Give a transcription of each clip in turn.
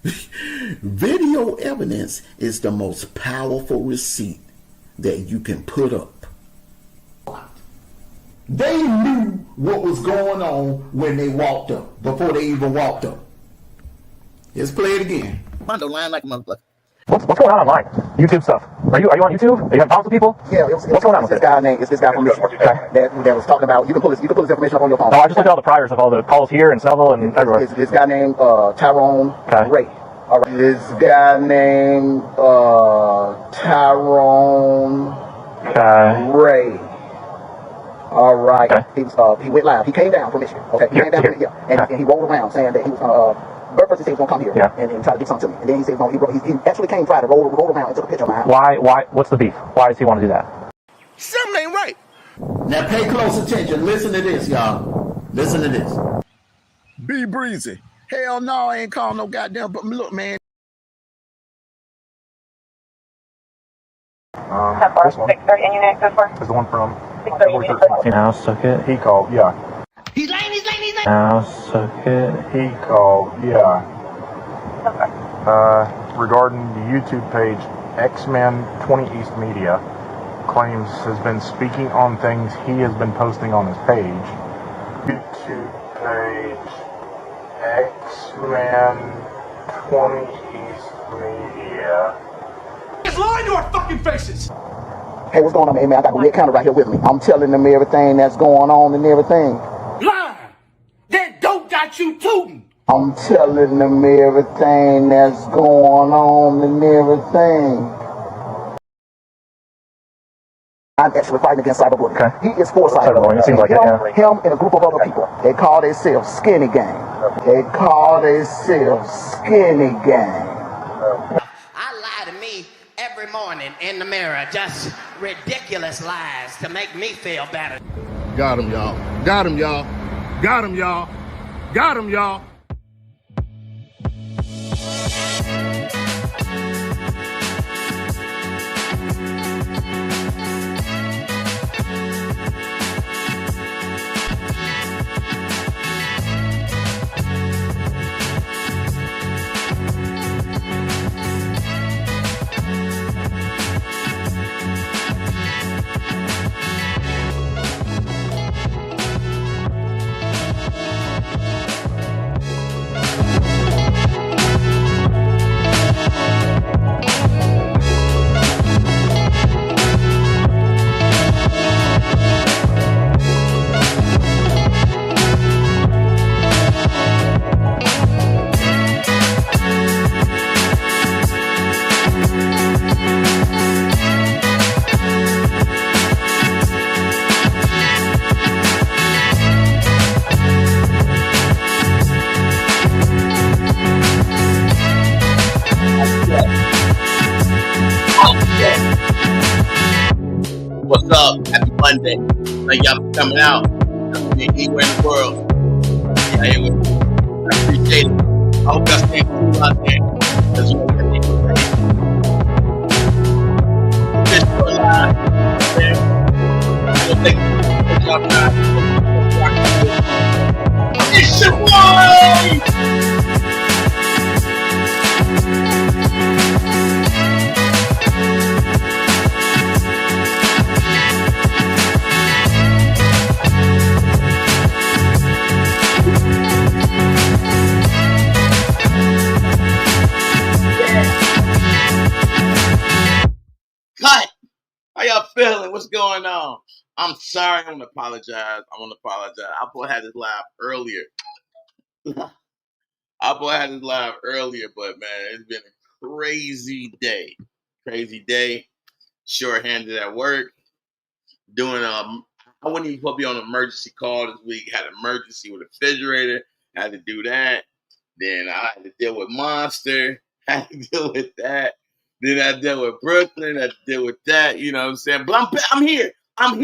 Video evidence is the most powerful receipt that you can put up. They knew what was going on when they walked up, before they even walked up. Let's play it again. Mondo lying like a motherfucker. What's going on online? YouTube stuff. Are you on YouTube? Are you having problems with people? Yeah, what's going on with this guy named, it's this guy from Michigan that was talking about, you can pull this information up on your phone. No, I just looked at all the priors of all the calls here and Seville and everywhere. This guy named Tyrone Ray. All right. This guy named Tyrone Ray. All right. Okay. He went live. He came down from Michigan. Okay. He came down from here. And he rolled around saying that he was going to first he said he was going to come here and try to do something to me. And then he said he actually came try to roll around and took a picture of my house. Why? What's the beef? Why does he want to do that? Something ain't right. Now pay close attention. Listen to this, y'all. Listen to this. Be breezy. Hell no, I ain't calling no goddamn. But look, man. This one. 630 and you next this Is the one from 630. House took it. He called, yeah. He's lame. House took it. He called, yeah. Okay. Regarding the YouTube page, X-Men 20 East Media claims has been speaking on things he has been posting on his page. YouTube page, X-Men 20 East Media. It's lying to our fucking faces! Hey, what's going on, man? I got the red counter right here with me. I'm telling them everything that's going on and everything. Lying! That dope got you tooting! I'm telling them everything that's going on and everything. I'm actually fighting against cyberbullying. Okay. He is for cyberbullying. It seems like him and a group of other people. They call themselves Skinny Gang. They call themselves Skinny Gang. I lie to me every morning in the mirror. Just ridiculous lies to make me feel better. Got him, y'all. Got him, y'all. Got him, y'all. Got him, y'all. What's up? Happy Monday. Thank y'all for coming out. Anywhere in the world. Yeah, I appreciate it. I hope y'all staying cool out there. Because you know what they say. Fish for alive. Okay? I'm going to take y'all time. It's your boy! Cut! How y'all feeling? What's going on? I'm sorry. I want to apologize. I thought I had this live earlier. But man, it's been a crazy day. Short-handed at work. Doing I wasn't even supposed to be on an emergency call this week. Had an emergency with a refrigerator. Had to do that. Then I had to deal with Monster. Had to deal with that. Then I dealt with Brooklyn. I had to deal with that. You know what I'm saying? But I'm here. And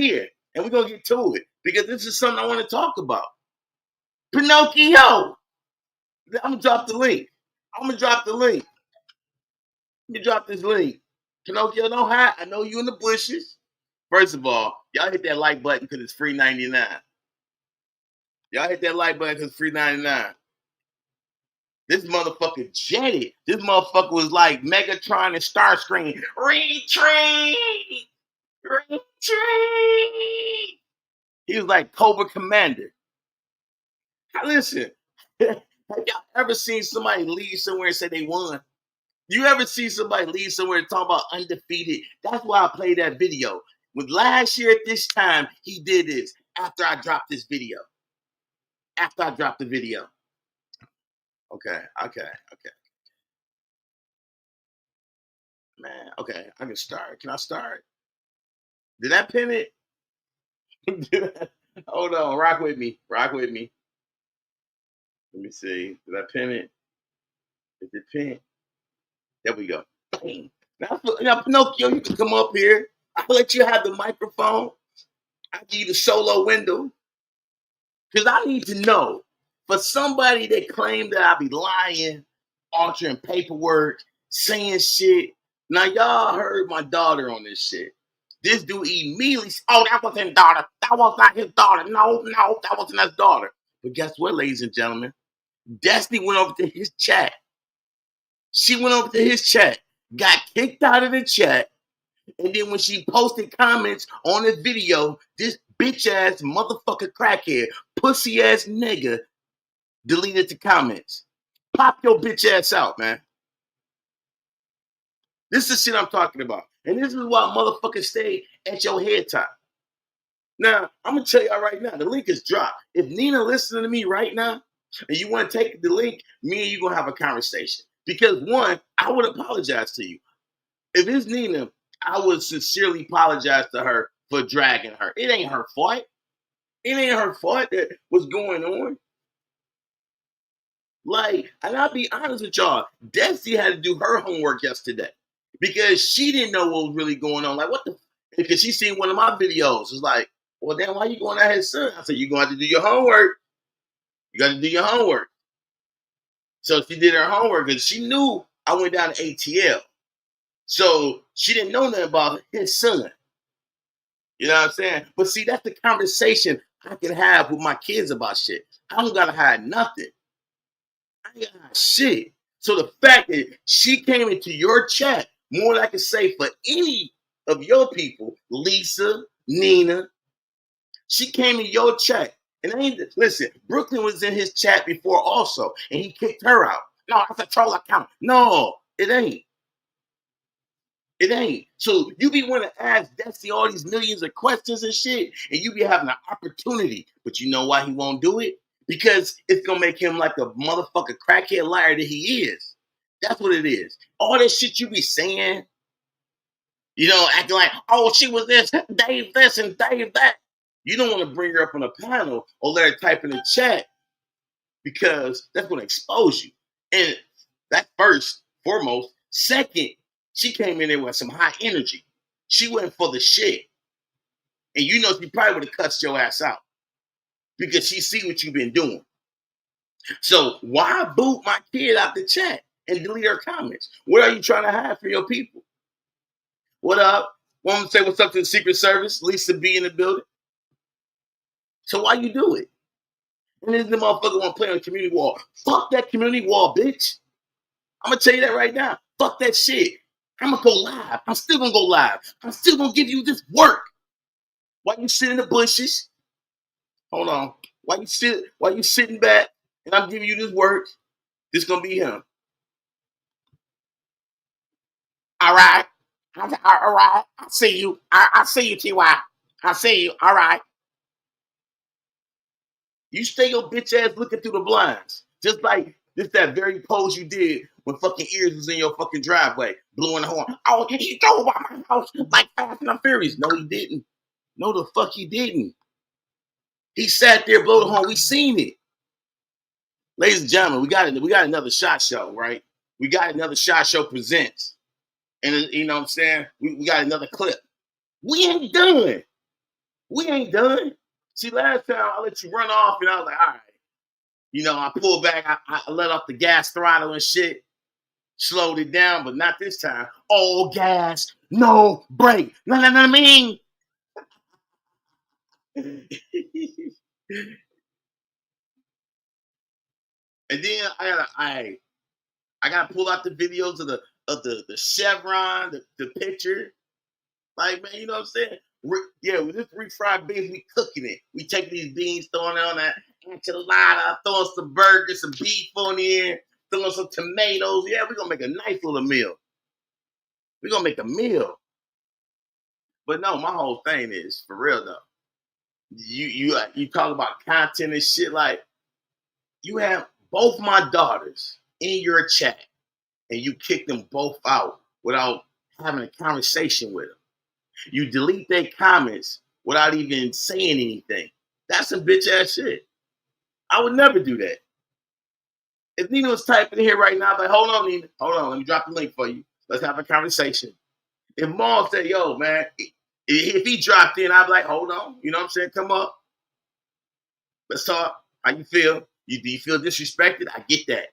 we're going to get to it. Because this is something I want to talk about. Pinocchio. I'm going to drop the link. Let me drop this link. Pinocchio, don't hide. I know you in the bushes. First of all, y'all hit that like button because it's free 99. This motherfucker jetted. This motherfucker was like Megatron and Starscream. Retreat! Retreat! He was like Cobra Commander. Now listen, have y'all ever seen somebody leave somewhere and say they won? You ever see somebody leave somewhere and talk about undefeated? That's why I played that video. With last year at this time, he did this after I dropped this video. After I dropped the video. Okay. Man, okay, I can start. Can I start? Did I pin it? Hold on, rock with me. Let me see. Did I pin it? Is it pinned? There we go. Bang. Now, Pinocchio, you can come up here. I'll let you have the microphone. I'll give you the solo window. Because I need to know, for somebody that claimed that I be lying, altering paperwork, saying shit. Now, y'all heard my daughter on this shit. This dude immediately, that wasn't daughter. That was not his daughter. No, that wasn't his daughter. But guess what, ladies and gentlemen? Destiny went over to his chat. She went over to his chat, got kicked out of the chat, and then when she posted comments on this video, this bitch ass motherfucker crackhead, pussy ass nigga deleted the comments. Pop your bitch ass out, man. This is shit I'm talking about. And this is why motherfuckers stay at your head top. Now, I'm going to tell y'all right now, the link is dropped. If Nina listening to me right now, and you want to take the link, me and you going to have a conversation. Because one, I would apologize to you. If it's Nina, I would sincerely apologize to her for dragging her. It ain't her fault. It ain't her fault that what's going on. Like, and I'll be honest with y'all, Destiny had to do her homework yesterday because she didn't know what was really going on. Like, what the? Because she seen one of my videos. It's like, well, then why you going at his son? I said, you're going to have to do your homework. You got to do your homework. So she did her homework because she knew I went down to ATL. So she didn't know nothing about his son. You know what I'm saying? But see, that's the conversation I can have with my kids about shit. I don't got to hide nothing. I ain't got shit. So the fact that she came into your chat, more than I can say for any of your people, Lisa, Nina, she came in your chat. And I ain't, listen, Brooklyn was in his chat before also, and he kicked her out. No, that's a troll account. No, it ain't. It ain't. So you be wanting to ask Destiny all these millions of questions and shit, and you be having an opportunity. But you know why he won't do it? Because it's going to make him like a motherfucking crackhead liar that he is. That's what it is. All that shit you be saying, you know, acting like, oh, she was this, Dave this, and Dave that. You don't want to bring her up on a panel or let her type in the chat because that's going to expose you. And that's first, foremost. Second, she came in there with some high energy. She went for the shit. And you know she probably would have cussed your ass out because she see what you've been doing. So why boot my kid out the chat and delete her comments? What are you trying to hide from your people? What up? Want to say what's up to the Secret Service? Lisa B in the building. So why you do it? And then the motherfucker want to play on the community wall. Fuck that community wall, bitch. I'm going to tell you that right now. Fuck that shit. I'm going to go live. I'm still going to go live. I'm still going to give you this work. Why you sit in the bushes? Hold on. Why you sitting back and I'm giving you this work? This going to be him. All right. All right. I see you. I see you, T.Y. I see you. All right. You stay your bitch ass looking through the blinds. Just like this that very pose you did when fucking Ears was in your fucking driveway, blowing the horn. Oh, he drove by my house like Fast and Furious. No, he didn't. No, the fuck he didn't. He sat there, blow the horn. We seen it. Ladies and gentlemen, we got another SHOT Show, right? We got another SHOT Show presents. And you know what I'm saying? We got another clip. We ain't done. We ain't done. See, last time I let you run off and I was like, all right. You know, I pulled back, I let off the gas throttle and shit, slowed it down, but not this time. All gas, no brake. No, I mean. And then I gotta pull out the videos of the chevron, the picture. Like, man, you know what I'm saying? With this refried beans, we cooking it. We taking these beans, throwing it on that enchilada, throwing some burgers, some beef on there, throwing some tomatoes. Yeah, we're gonna make a nice little meal. We're gonna make a meal. But no, my whole thing is, for real though, you talk about content and shit. Like, you have both my daughters in your chat and you kick them both out without having a conversation with them. You delete their comments without even saying anything. That's some bitch ass shit. I would never do that. If Nina was typing in here right now, I'd be like, hold on, Nina. Hold on. Let me drop the link for you. Let's have a conversation. If Mom said, yo, man, if he dropped in, I'd be like, hold on. You know what I'm saying? Come up. Let's talk. How you feel? Do you feel disrespected? I get that.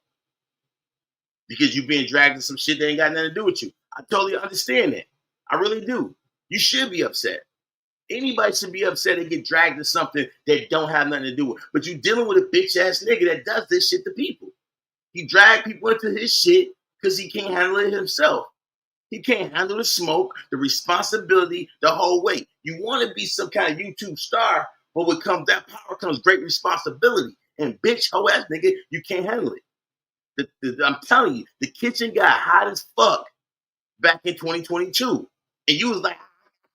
Because you're being dragged into some shit that ain't got nothing to do with you. I totally understand that. I really do. You should be upset. Anybody should be upset and get dragged into something that don't have nothing to do with it. But you dealing with a bitch ass nigga that does this shit to people. He drag people into his shit because he can't handle it himself. He can't handle the smoke, the responsibility, the whole weight. You want to be some kind of YouTube star, but when comes that power comes great responsibility. And bitch, hoe ass nigga, you can't handle it. I'm telling you, the kitchen got hot as fuck back in 2022. And you was like,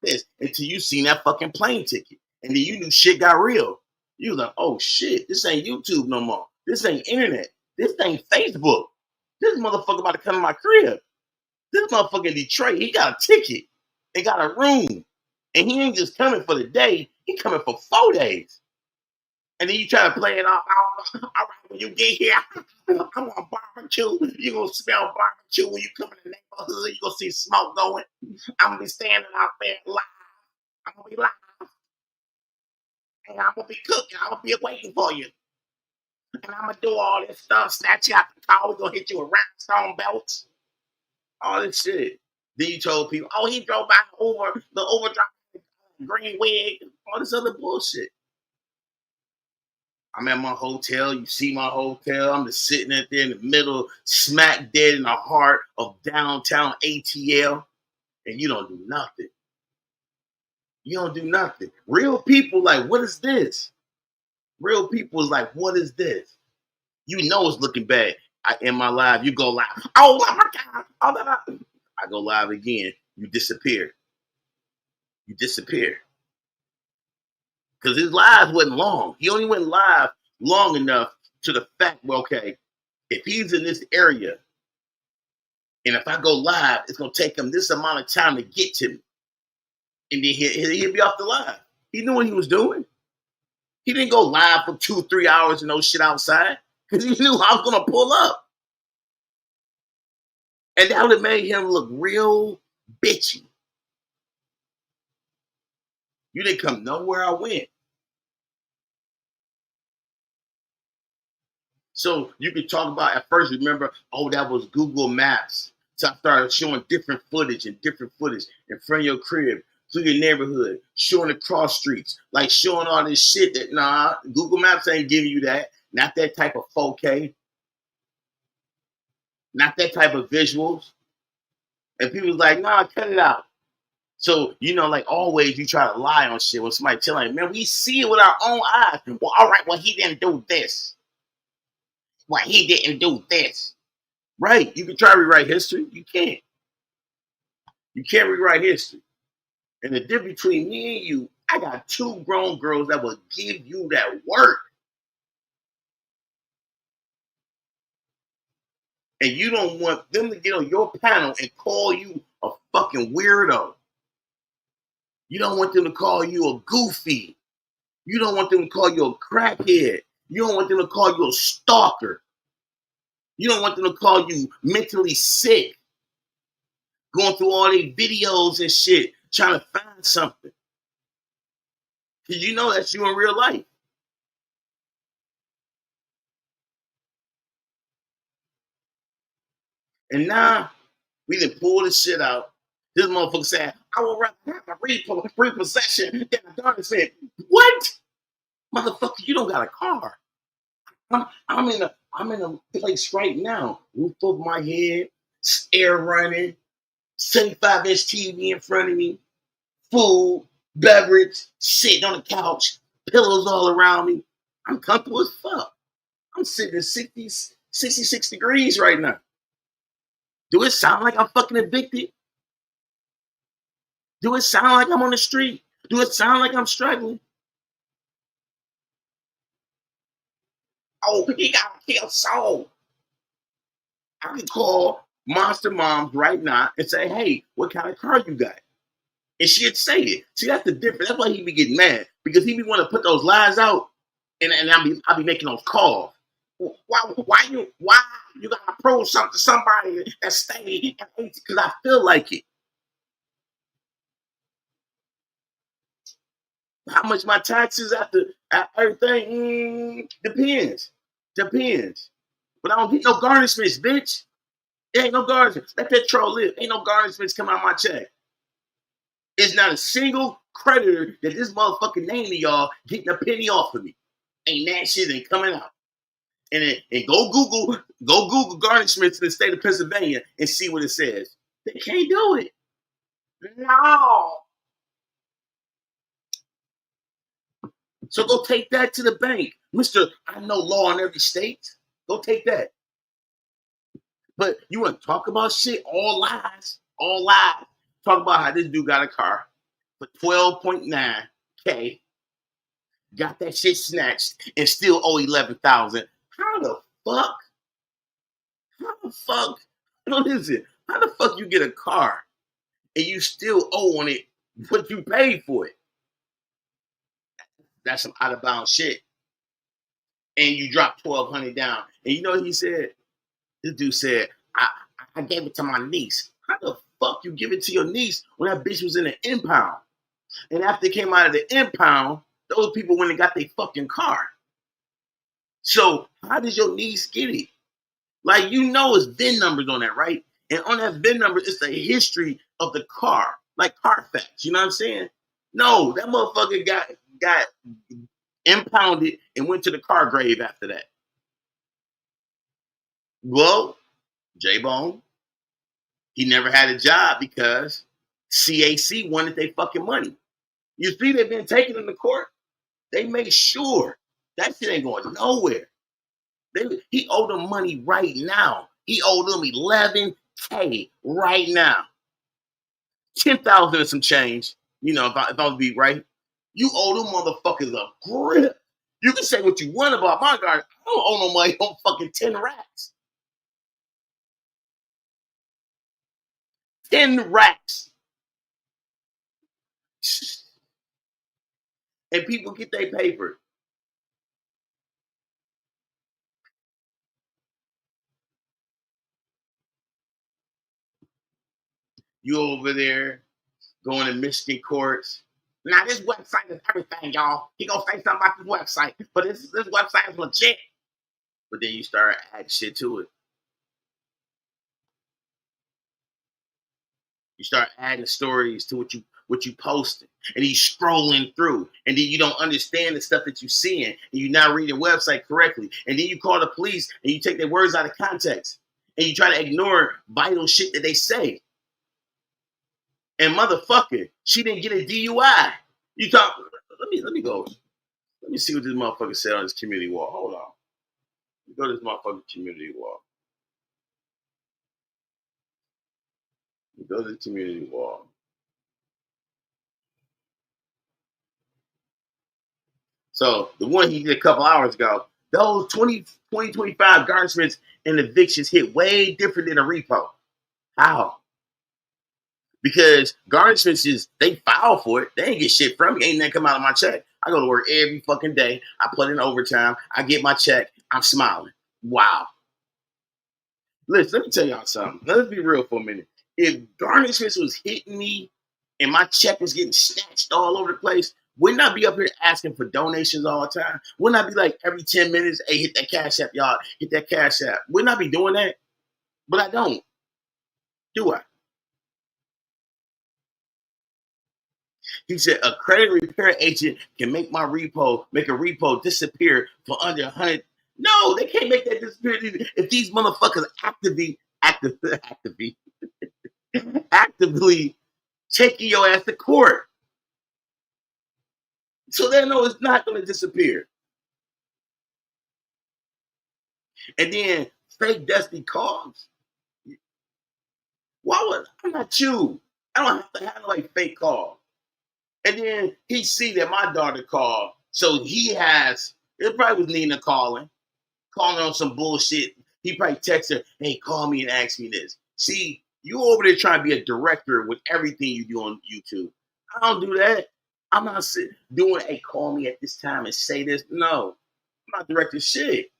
this, until you seen that fucking plane ticket. And then you knew shit got real. You was like, oh shit, this ain't YouTube no more. This ain't internet. This ain't Facebook. This motherfucker about to come to my crib. This motherfucker in Detroit, he got a ticket. They got a room. And he ain't just coming for the day. He coming for 4 days. And then you try to play it off. All right, when you get here, I want barbecue. You're going to smell barbecue when you come in the neighborhood. You're going to see smoke going. I'm going to be standing out there live. I'm going to be live. And I'm going to be cooking. I'm going to be waiting for you. And I'm going to do all this stuff. Snatch you out the car. We're going to hit you with rhinestone belts. All this shit. Then you told people, oh, he drove by the overdrive green wig. All this other bullshit. I'm at my hotel. You see my hotel. I'm just sitting there in the middle, smack dead in the heart of downtown ATL. And you don't do nothing. You don't do nothing. Real people like, what is this? Real people is like, what is this? You know it's looking bad. In my live, you go live. Oh my God. Oh, my God. I go live again. You disappear. You disappear. Because his live wasn't long. He only went live long enough to the fact, well, okay, if he's in this area, and if I go live, it's going to take him this amount of time to get to me. And then he'll be off the live. He knew what he was doing. He didn't go live for 2-3 hours and no shit outside because he knew I was going to pull up. And that would have made him look real bitchy. You didn't come nowhere I went. So you could talk about, at first, remember, oh, that was Google Maps. So I started showing different footage in front of your crib, through your neighborhood, showing the cross streets, like showing all this shit that, nah, Google Maps ain't giving you that. Not that type of 4K. Not that type of visuals. And people's like, nah, cut it out. So, like always, you try to lie on shit when somebody tell you, man, we see it with our own eyes. Well, all right, well, he didn't do this. Well, he didn't do this. Right. You can try to rewrite history. You can't. You can't rewrite history. And the difference between me and you, I got 2 grown girls that will give you that work. And you don't want them to get on your panel and call you a fucking weirdo. You don't want them to call you a goofy. You don't want them to call you a crackhead. You don't want them to call you a stalker. You don't want them to call you mentally sick. Going through all these videos and shit, trying to find something. Because you know that's you in real life. And now, we done pull this shit out. This motherfucker said, I would rather have a repossession than a daughter said, what? Motherfucker, you don't got a car. I'm in a place right now. Roof over my head, air running, 75-inch TV in front of me, food, beverage, sitting on the couch, pillows all around me. I'm comfortable as fuck. I'm sitting at 66 degrees right now. Do it sound like I'm fucking evicted? Do it sound like I'm on the street? Do it sound like I'm struggling? Oh, he got to kill soul. I can call Monster Moms right now and say, hey, what kind of car you got? And she'd say it. See, that's the difference. That's why he be getting mad. Because he be want to put those lies out and I'll be making those calls. Why you gotta prove something to somebody that stayed because I feel like it. How much my taxes after everything? Depends. But I don't get no garnishments, bitch. There ain't no garnishments. Let that troll live. Ain't no garnishments come out my check. It's not a single creditor that this motherfucking name to y'all getting a penny off of me. Ain't that shit ain't coming out. And go Google garnishments in the state of Pennsylvania and see what it says. They can't do it. No. So go take that to the bank. Mr. I know law in every state. Go take that. But you want to talk about shit? All lies. Talk about how this dude got a car for $12.9K, got that shit snatched, and still owe $11,000. How the fuck? Listen, how the fuck you get a car and you still owe on it what you paid for it? That's some out of bounds shit. And you drop $1,200 down. And you know what he said? This dude said, I gave it to my niece. How the fuck you give it to your niece when that bitch was in an impound? And after they came out of the impound, those people went and got their fucking car. So how does your niece get it? Like, you know it's VIN numbers on that, right? And on that VIN number, it's the history of the car. Like Carfax, you know what I'm saying? No, that motherfucker got impounded and went to the car grave after that. Well, J-Bone, he never had a job because CAC wanted their fucking money. You see, they've been taken into court. They made sure that shit ain't going nowhere. He owed them money right now. He owed them $11K right now. 10,000 and some change. You know, if I was be right, you owe them motherfuckers a grip. You can say what you want about my guy. I don't owe no money on fucking 10 racks. 10 racks. And people get their paper. You over there going to Michigan courts. Now this website is everything, y'all. He gonna say something about this website, but this website is legit. But then you start adding shit to it. You start adding stories to what you posting, and you scrolling through, and then you don't understand the stuff that you're seeing, and you're not reading the website correctly, and then you call the police and you take their words out of context, and you try to ignore vital shit that they say. And motherfucker, she didn't get a DUI. You talk. Let me go. Let me see what this motherfucker said on his community wall. Hold on. Let me go to this motherfucking community wall. Go to the community wall. So the one he did a couple hours ago, those 2025 garnishments and evictions hit way different than a repo. How? Because garnishments they file for it. They ain't get shit from me. Ain't nothing come out of my check. I go to work every fucking day. I put in overtime. I get my check. I'm smiling. Wow. Listen, let me tell y'all something. Let's be real for a minute. If garnishments was hitting me and my check was getting snatched all over the place, wouldn't I be up here asking for donations all the time? Wouldn't I be like every 10 minutes, hey, hit that Cash App, y'all, hit that Cash App? Wouldn't I be doing that? But I don't. Do I? He said a credit repair agent can make a repo disappear for under 100 No, they can't make that disappear. If these motherfuckers actively taking your ass to court, so they know it's not going to disappear. And then fake dusty calls. Why would I'm not you? I don't have to have like fake call. And then he see that my daughter called, so he has. It probably was Nina calling on some bullshit. He probably text her, "Hey, call me and ask me this." See, you over there trying to be a director with everything you do on YouTube. I don't do that. I'm not doing, "Hey, call me at this time and say this." No, I'm not directing shit.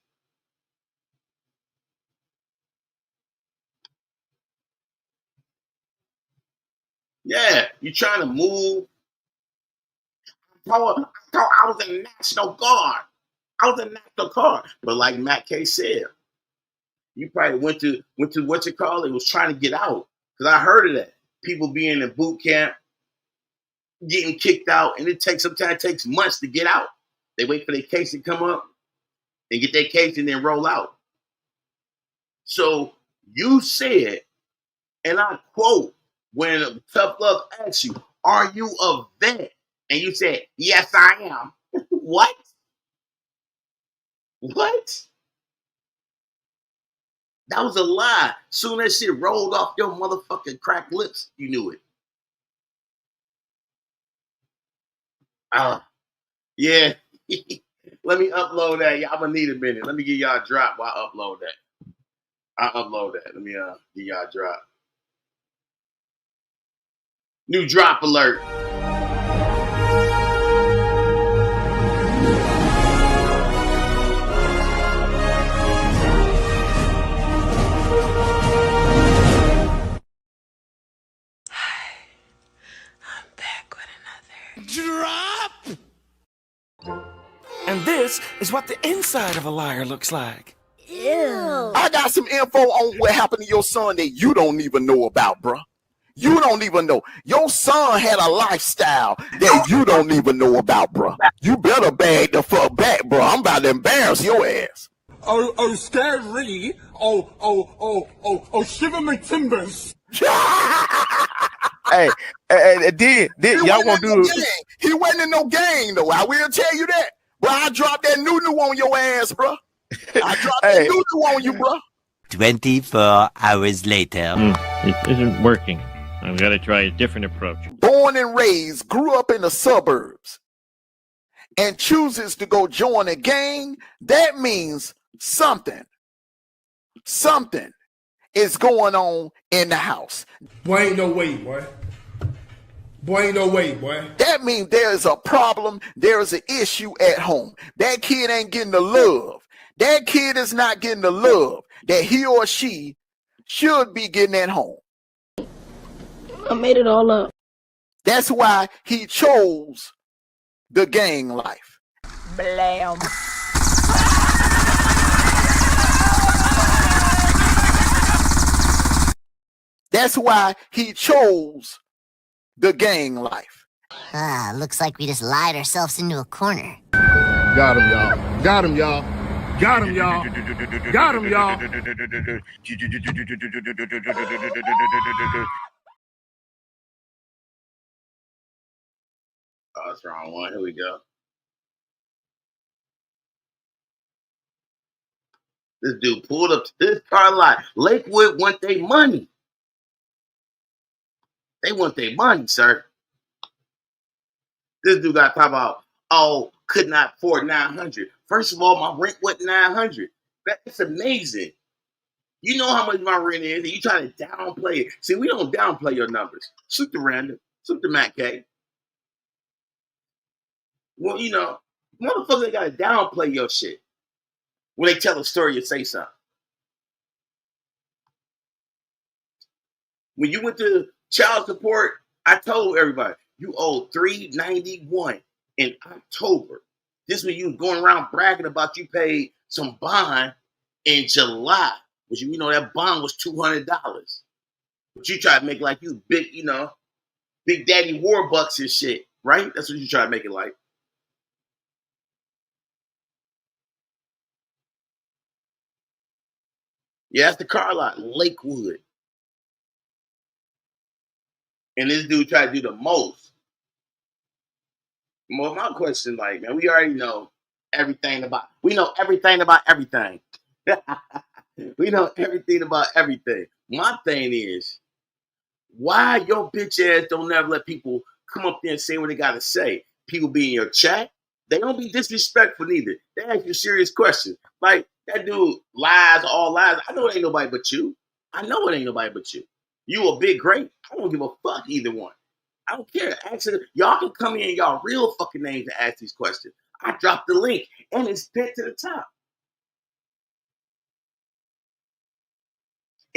Yeah, you trying to move. I was in National Guard. I was in National Guard. But like Matt K said, you probably went to what you call it, was trying to get out. Because I heard of that. People being in boot camp, getting kicked out, and sometimes it takes months to get out. They wait for their case to come up and get their case and then roll out. So you said, and I quote, when Tough Love asks you, "Are you a vet?" And you said, "Yes, I am." What? What? That was a lie. Soon as shit rolled off your motherfucking cracked lips, you knew it. Yeah. Let me upload that. Yeah, I'm gonna need a minute. Let me give y'all a drop while I upload that. I'll upload that. Let me give y'all a drop. New drop alert. Drop! And this is what the inside of a liar looks like. I got some info on what happened to your son that you don't even know about, bruh. You don't even know. Your son had a lifestyle that you don't even know about, bruh. You better bag the fuck back, bruh. I'm about to embarrass your ass. Oh, scary. Oh, shiver my timbers. Hey, then y'all gonna do it. He wasn't in no gang, though. I will tell you that. Bro, I dropped that new on your ass, bro. I dropped that new on you, bro. 24 hours later. It isn't working. I've got to try a different approach. Born and raised, grew up in the suburbs, and chooses to go join a gang, that means something is going on in the house. Boy, ain't no way, boy. Boy, ain't no way, boy. That means there is a problem. There is an issue at home. That kid ain't getting the love. That kid is not getting the love that he or she should be getting at home. I made it all up. That's why he chose the gang life. Blam. That's why he chose the gang life. Looks like we just lied ourselves into a corner. Got him, y'all. Got him, y'all. Got him, y'all. Got him, y'all. Oh, that's the wrong one. Here we go. This dude pulled up to this car lot. Lakewood want their money. They want their money, sir. This dude got to talk about, oh, could not afford $900. First of all, my rent wasn't $900. That's amazing. You know how much my rent is, and you try to downplay it. See, we don't downplay your numbers. Shoot the random. Shoot the Matt K. Well, you know, motherfuckers they gotta downplay your shit. When they tell a story, you say something. When you went to child support, I told everybody you owe $391 in October. This when you was going around bragging about you paid some bond in July, which you know that bond was $200. But you try to make like you big, you know, Big Daddy Warbucks and shit, right? That's what you try to make it like. Yeah, that's the car lot, Lakewood. And this dude tried to do the most. Well, my question, like, man, we already know everything about. We know everything about everything. We know everything about everything. My thing is, why your bitch ass don't never let people come up there and say what they gotta say? People be in your chat. They don't be disrespectful neither. They ask you serious questions. Like that dude lies, all lies. I know it ain't nobody but you. I know it ain't nobody but you. You a big great. I don't give a fuck either one. I don't care. Actually, y'all can come in y'all real fucking names to ask these questions. I dropped the link and it's pinned to the top.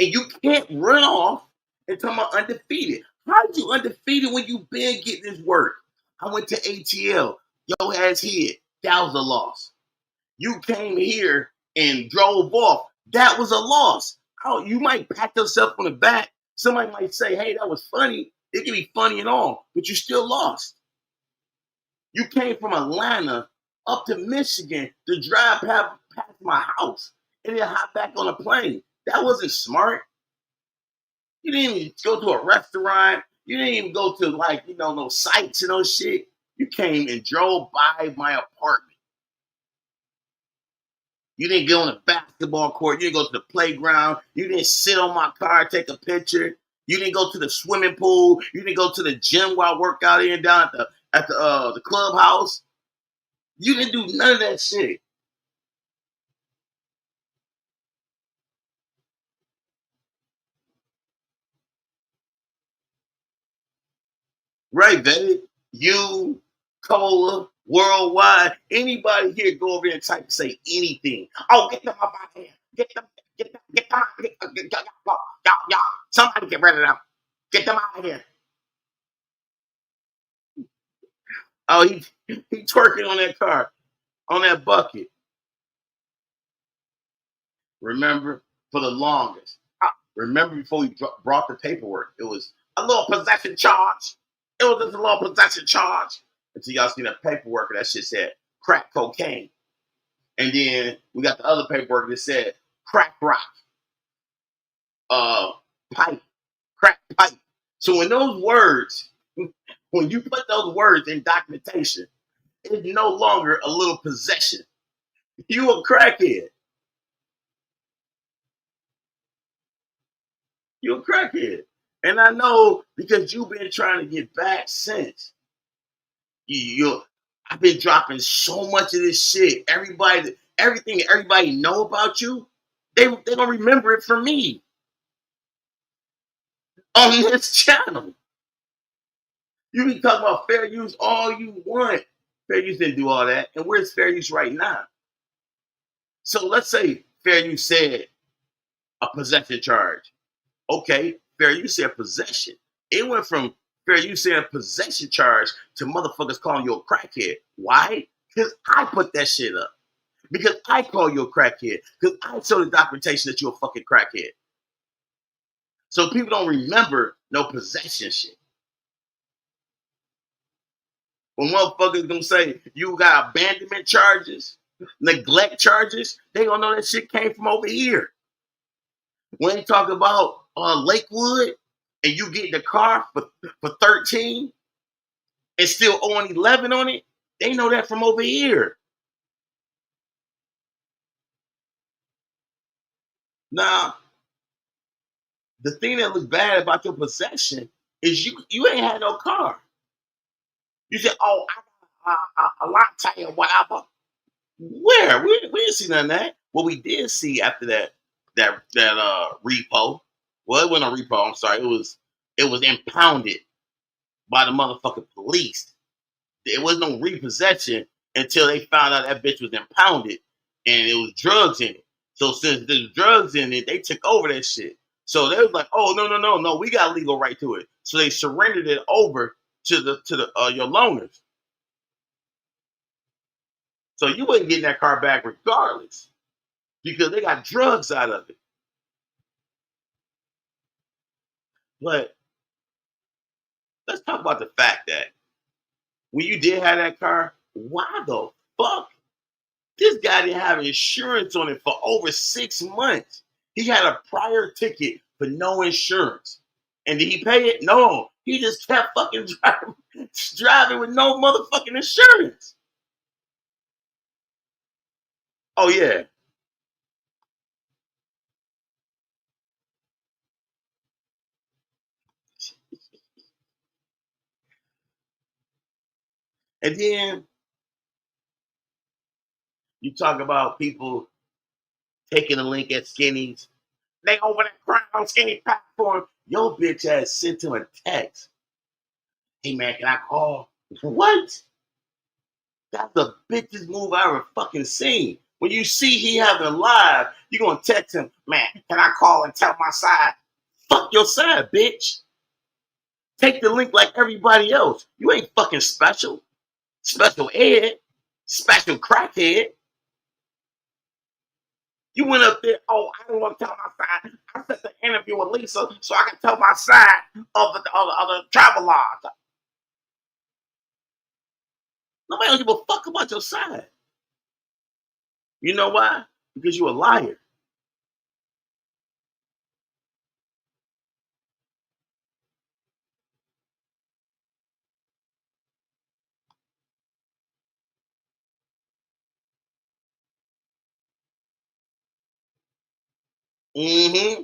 And you can't run off and talk about undefeated. How you undefeated when you been getting this work? I went to ATL. Yo ass hit. That was a loss. You came here and drove off. That was a loss. Oh, you might pat yourself on the back. Somebody might say, hey, that was funny. It can be funny and all, but you still lost. You came from Atlanta up to Michigan to drive past my house and then hop back on a plane. That wasn't smart. You didn't even go to a restaurant. You didn't even go to no sites and no shit. You came and drove by my apartment. You didn't go on the basketball court. You didn't go to the playground. You didn't sit on my car, take a picture. You didn't go to the swimming pool. You didn't go to the gym while I worked out here down at the clubhouse. You didn't do none of that shit. Right, baby? You, Cola, Worldwide, anybody here go over there and type and say anything. Oh, get them up out of here. Get them out of here. Y'all, somebody get rid of them. Get them out of here. Oh, he twerking on that car, on that bucket. Remember, for the longest. Remember before we brought the paperwork, it was a little possession charge. It was just a little possession charge. Until y'all see that paperwork, and that shit said crack cocaine. And then we got the other paperwork that said crack rock, pipe, crack pipe. So when those words, when you put those words in documentation, it's no longer a little possession. You a crackhead. You a crackhead. And I know because you've been trying to get back since. I've been dropping so much of this shit. Everything everybody know about you, they gonna remember it from me on this channel. You can talk about fair use all you want. Fair use didn't do all that. And where's fair use right now? So let's say fair use said a possession charge. Okay, fair use said possession. It went from fair use saying possession charge to motherfuckers calling you a crackhead. Why? Because I put that shit up. Because I call you a crackhead. Because I show the documentation that you're a fucking crackhead. So people don't remember no possession shit. When motherfuckers gonna say you got abandonment charges, neglect charges, they gonna know that shit came from over here. When they talk about Lakewood and you get the car for 13 and still owing 11 on it, they know that from over here. Now, the thing that looks bad about your possession is you ain't had no car. You said, oh, I got a latte or whatever. Where? We didn't see none of that. What we did see after that repo, well, it wasn't a repo, I'm sorry. It was impounded by the motherfucking police. There was no repossession until they found out that bitch was impounded and it was drugs in it. So since there's drugs in it, they took over that shit. So they was like, oh no, we got legal right to it. So they surrendered it over to the your loaners. So you wasn't getting that car back regardless because they got drugs out of it. But let's talk about the fact that when you did have that car, why the fuck this guy didn't have insurance on it for over 6 months? He had a prior ticket for no insurance. And did he pay it? No. He just kept fucking driving with no motherfucking insurance. Oh, yeah. And then you talk about people taking a link at Skinny's. They over there crying on Skinny platform. Your bitch ass sent him a text. Hey, man, can I call? What? That's the bitchest move I ever fucking seen. When you see he having live, you gonna text him, man, can I call and tell my side? Fuck your side, bitch. Take the link like everybody else. You ain't fucking special. Special ed. Special crackhead. You went up there, oh, I don't want to tell my side. I set the interview with Lisa so I can tell my side of the travel log. Nobody don't give a fuck about your side. You know why? Because you're a liar. Mm-hmm.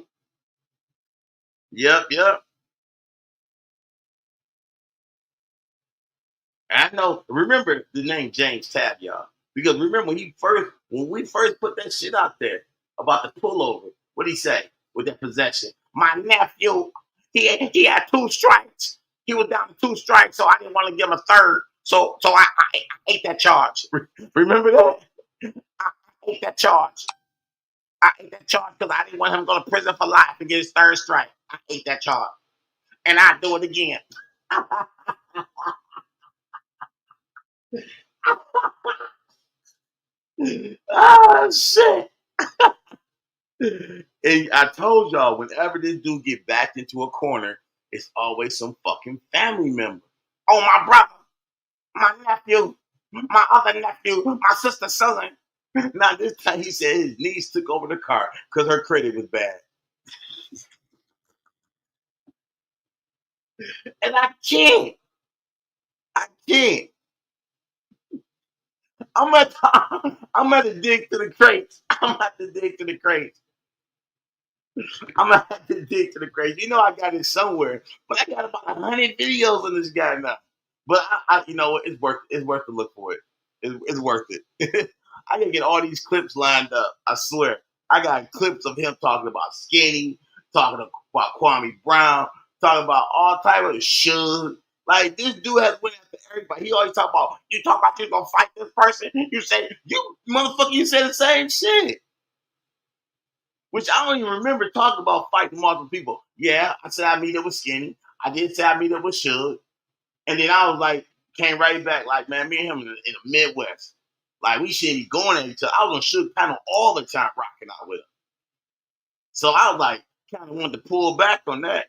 Yep. I know. Remember the name James Tab, y'all, because remember when we first put that shit out there about the pullover. What did he say with that possession? My nephew, he had 2 strikes. He was down to 2 strikes, so I didn't want to give him a third. So I ate that charge. Remember that? I ate that charge. I ate that charge because I didn't want him to go to prison for life and get his 3rd strike. I ate that charge, and I do it again. Oh shit! And I told y'all, whenever this dude get backed into a corner, it's always some fucking family member. Oh, my brother, my nephew, my other nephew, my sister's son. Now this time he said his niece took over the car because her credit was bad. And I can't. I'm at to dig to the crates. I'm at to dig to the crates. I'm gonna have to dig to the crates. You know I got it somewhere, but I got about 100 videos on this guy now. But you know what? It's worth to look for it. It's worth it. I can get all these clips lined up. I swear. I got clips of him talking about Skinny, talking about Kwame Brown, talking about all type of shit. Like this dude has went after everybody. He always talk about you gonna fight this person. You say you motherfucker. You say the same shit. Which I don't even remember talking about fighting multiple people. Yeah, I said I meet up with Skinny. I did say I meet up with Suge. And then I was like, came right back, like, man, me and him in the Midwest. Like, we shouldn't be going at each other. I was on Suge panel all the time rocking out with him. So I was like, kind of wanted to pull back on that.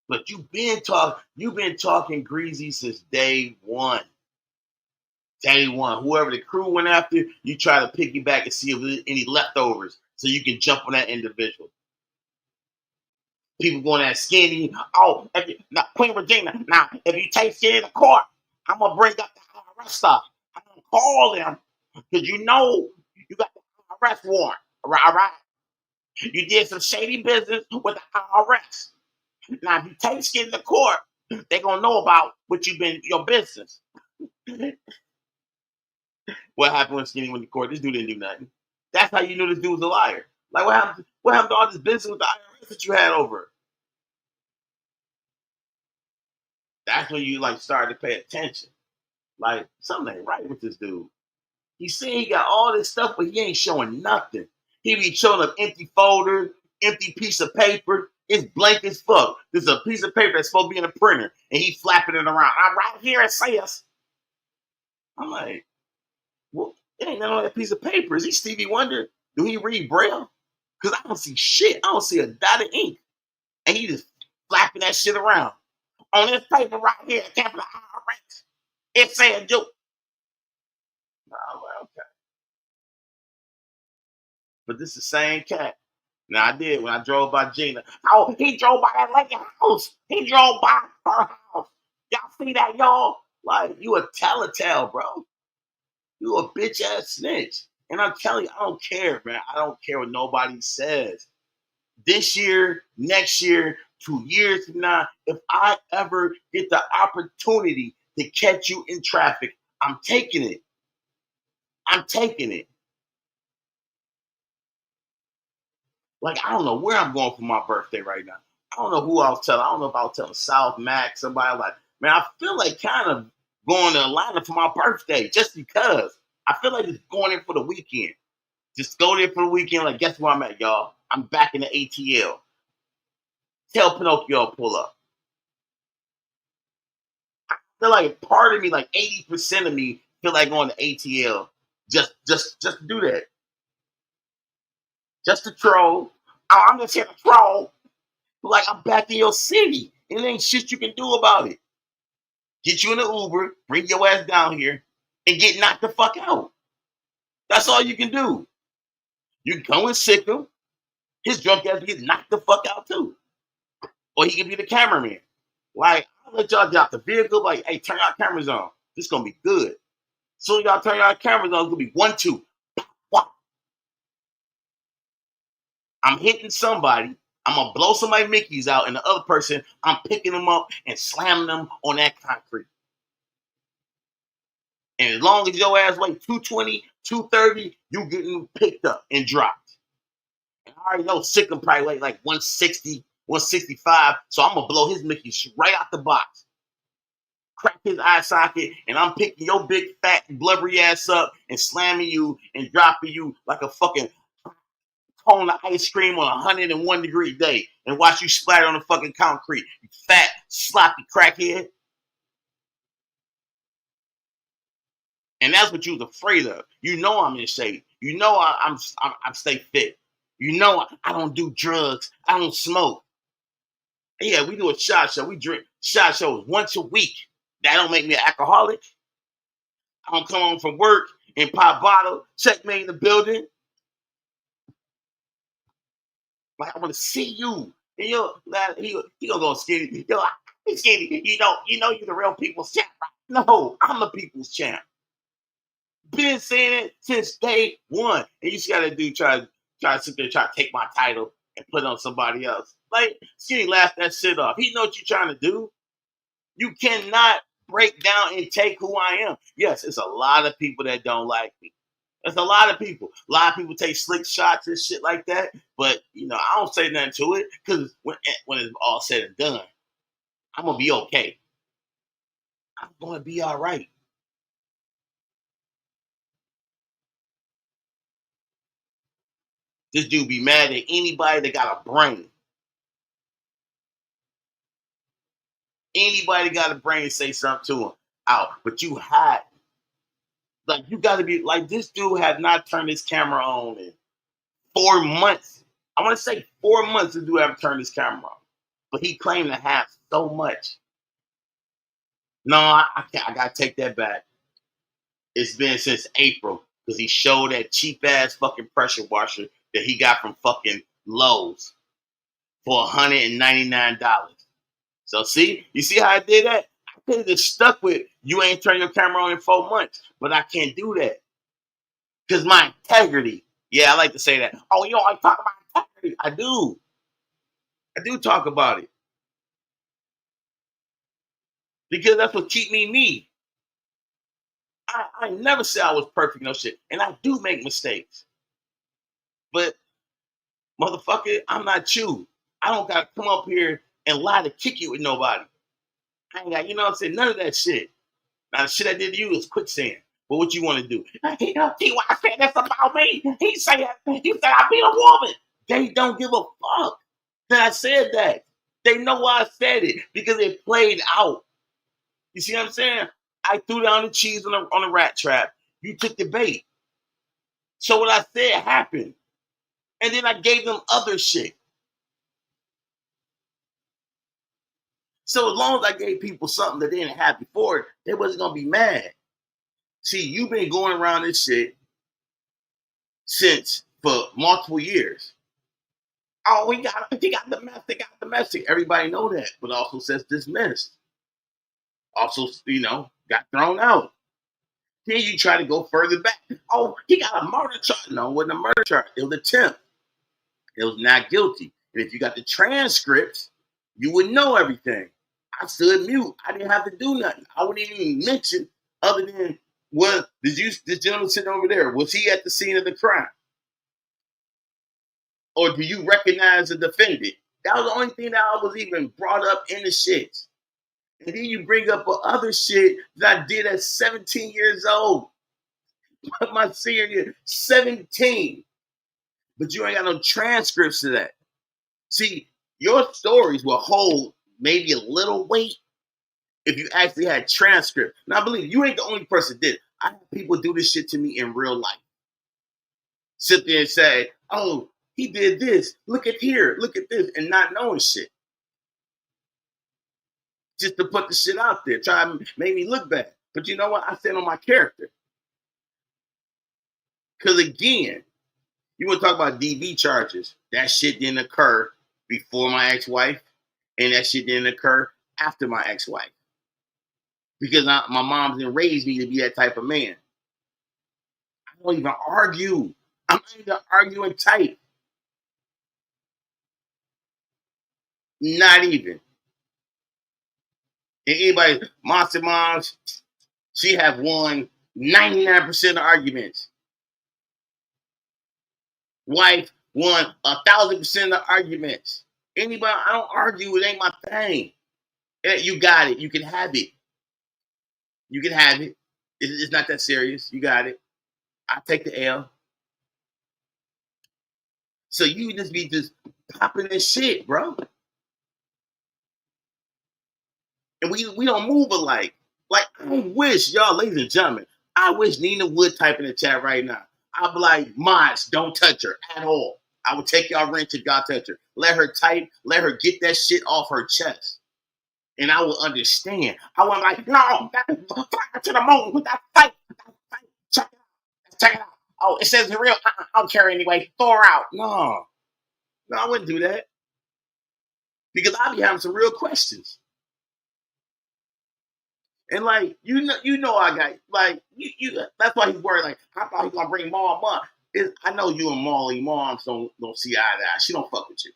But you've been talking greasy since day one. Day one. Whoever the crew went after, you try to piggyback and see if there's any leftovers so you can jump on that individual. People going at Skinny. Oh, now, Queen Regina. Now, if you take Skinny to court, I'm gonna bring up the IRS stuff. I'm gonna call them because you know you got the IRS warrant. All right. You did some shady business with the IRS. Now, if you take Skinny to court, they're gonna know about your business. What happened when Skinny went to court? This dude didn't do nothing. That's how you knew this dude was a liar. Like what happened? What happened to all this business with the IRS that you had over? That's when you like started to pay attention. Like something ain't right with this dude. He said he got all this stuff, but he ain't showing nothing. He be showing up empty folder, empty piece of paper. It's blank as fuck. There's a piece of paper that's supposed to be in a printer, and he flapping it around. I'm right here. It says. I'm like, well, it ain't none on that piece of paper. Is he Stevie Wonder? Do he read Braille? Because I don't see shit. I don't see a dot of ink. And he just flapping that shit around. On this paper right here, it came from the correct. It said you. Oh, well, okay. But this is the same cat. Now I did when I drove by Gina. Oh, he drove by that lady house. He drove by her house. Y'all see that, y'all? Like, you a telltale, bro. You a bitch ass snitch. And I'm telling you, I don't care, man. I don't care what nobody says. This year, next year, 2 years from now, if I ever get the opportunity to catch you in traffic, I'm taking it. I'm taking it. Like, I don't know where I'm going for my birthday right now. I don't know who I was telling. I don't know if I was telling South Max, somebody like, man, I feel like kind of going to Atlanta for my birthday just because. I feel like just going in for the weekend. Just go there for the weekend. Like, guess where I'm at, y'all? I'm back in the ATL. Tell Pinocchio to pull up. I feel like part of me, like 80% of me, feel like going to ATL just to do that. Just to troll. Oh, I'm just here to troll. Like, I'm back in your city. And there ain't shit you can do about it. Get you in an Uber, bring your ass down here, and get knocked the fuck out. That's all you can do. You can go and sick him. His drunk ass get knocked the fuck out too. Or he can be the cameraman. Like, I'll let y'all get out the vehicle, like, hey, turn your cameras on. This is gonna be good. So y'all turn your cameras on, it's gonna be 1, 2. What? I'm hitting somebody. I'm gonna blow somebody Mickey's out, and the other person, I'm picking them up and slamming them on that concrete. And as long as your ass weigh 220, 230, you getting picked up and dropped. And I already know Sikkim probably weigh like 160, 165, so I'm gonna blow his Mickey right out the box. Crack his eye socket, and I'm picking your big, fat, blubbery ass up and slamming you and dropping you like a fucking cone of ice cream on a 101-degree day and watch you splatter on the fucking concrete. You fat, sloppy crackhead. And that's what you was afraid of. You know I'm in shape. You know I'm stay fit. You know I don't do drugs. I don't smoke. Yeah, we do a shot show. We drink shot shows once a week. That don't make me an alcoholic. I don't come home from work and pop bottle, checkmate in the building. Like, I want to see you. And he gonna go skinny. Yo, I'm skinny. You know you're the real people's champ, right? No, I'm the people's champ. Been saying it since day one. And you just gotta try to sit there, try to take my title and put it on somebody else. Like, Skinny laughed that shit off. He know what you're trying to do. You cannot break down and take who I am. Yes, it's a lot of people that don't like me. There's a lot of people. A lot of people take slick shots and shit like that. But, I don't say nothing to it because when it's all said and done, I'm going to be okay. I'm going to be all right. This dude be mad at anybody that got a brain. Anybody got a brain, say something to him out. But you hide. Like, you got to be like, this dude has not turned his camera on in 4 months. I want to say 4 months this dude haven't turned his camera on. But he claimed to have so much. No, I can't. I got to take that back. It's been since April because he showed that cheap ass fucking pressure washer that he got from fucking Lowe's for $199. So you see how I did that? I could have just stuck with you ain't turn your camera on in 4 months, but I can't do that because my integrity. Yeah, I like to say that. Oh, you don't like talk about integrity? I do. I do talk about it because that's what keep me me. I never said I was perfect, no shit, and I do make mistakes, but motherfucker, I'm not you. I don't got to come up here and lie to kick it with nobody. I ain't got, what I'm saying? None of that shit. Now, the shit I did to you is quicksand. But what you want to do? He why said that's about me. He said I beat a woman. They don't give a fuck that I said that. They know why I said it because it played out. You see what I'm saying? I threw down the cheese on the rat trap. You took the bait. So what I said happened. And then I gave them other shit. So as long as I gave people something that they didn't have before, they wasn't gonna be mad. See, you've been going around this shit since for multiple years. Oh, he got domestic. Everybody know that, but also says dismissed. Also, got thrown out. Then you try to go further back. Oh, he got a murder charge. No, it wasn't a murder charge. It was attempt. It was not guilty. And if you got the transcripts, you would know everything. I stood mute. I didn't have to do nothing. I wouldn't even mention other than, this gentleman sitting over there, was he at the scene of the crime? Or do you recognize the defendant? That was the only thing that I was even brought up in the shit. And then you bring up other shit that I did at 17 years old. My senior year, 17. But you ain't got no transcripts of that. See, your stories will hold maybe a little weight if you actually had transcripts. Now, I believe you ain't the only person that did it. I have people do this shit to me in real life. Sit there and say, oh, he did this. Look at here. Look at this. And not knowing shit. Just to put the shit out there. Try to make me look bad. But you know what? I stand on my character. Because again, you want to talk about DV charges. That shit didn't occur before my ex-wife. And that shit didn't occur after my ex-wife. Because my mom didn't raise me to be that type of man. I don't even argue. I'm not even arguing type. Not even. And anybody, Monster Moms, she have won 99% of arguments. Wife won 1,000% of arguments. Anybody, I don't argue. It ain't my thing. You got it. You can have it. You can have it. It's not that serious. You got it. I take the L. So you just be popping this shit, bro. And we don't move alike. Like, I wish, y'all, ladies and gentlemen, I wish Nina would type in the chat right now. I'd be like, mods, don't touch her at all. I would take y'all wrench if y'all touch her. Let her type. Let her get that shit off her chest. And I will understand. I would be like, no, fly to the moon with that fight. Check it out. Check it out. Oh, it says the real. I don't care anyway. Throw her out. No, I wouldn't do that. Because I'd be having some real questions. And like, you know, I got like you. That's why he's worried. Like, I thought he was gonna bring Mom up. I know you and Molly moms don't see eye to eye. She don't fuck with you.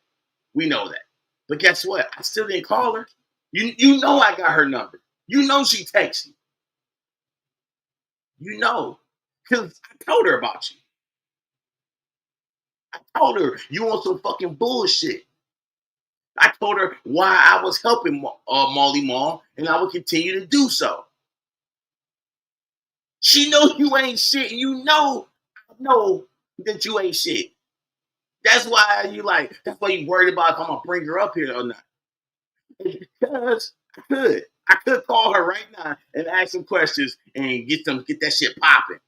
We know that. But guess what? I still didn't call her. You know I got her number. You know she texts you. You know, because I told her about you. I told her you on some fucking bullshit. I told her why I was helping Molly Mall, and I would continue to do so. She knows you ain't shit, and you know, I know that you ain't shit. That's why that's why you worried about if I'm gonna bring her up here or not. Because I could call her right now and ask some questions and get that shit popping.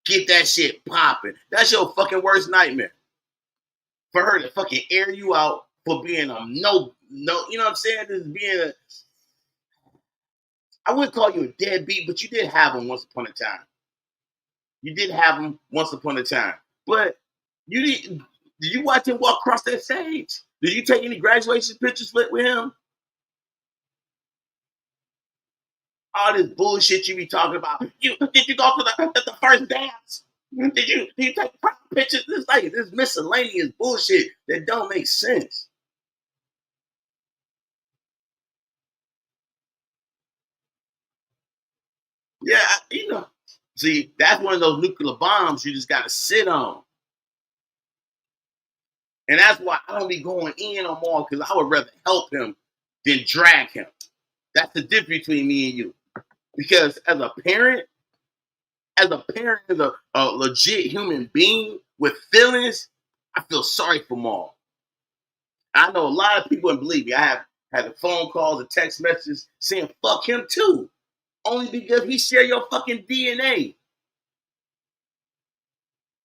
Get that shit popping. That's your fucking worst nightmare. For her to fucking air you out for being no, you know what I'm saying? Just being I wouldn't call you a deadbeat, but you did have him once upon a time. You did have him once upon a time. But did you watch him walk across that stage? Did you take any graduation pictures with him? All this bullshit you be talking about. Did you go to the first dance? Did you take pictures? This miscellaneous bullshit that don't make sense. Yeah, see, that's one of those nuclear bombs you just got to sit on. And that's why I don't be going in on Maul, because I would rather help him than drag him. That's the difference between me and you. Because as a parent, as a legit human being with feelings, I feel sorry for Maul. I know a lot of people, and believe me, I have had the phone calls and text messages saying fuck him too. Only because he share your fucking DNA.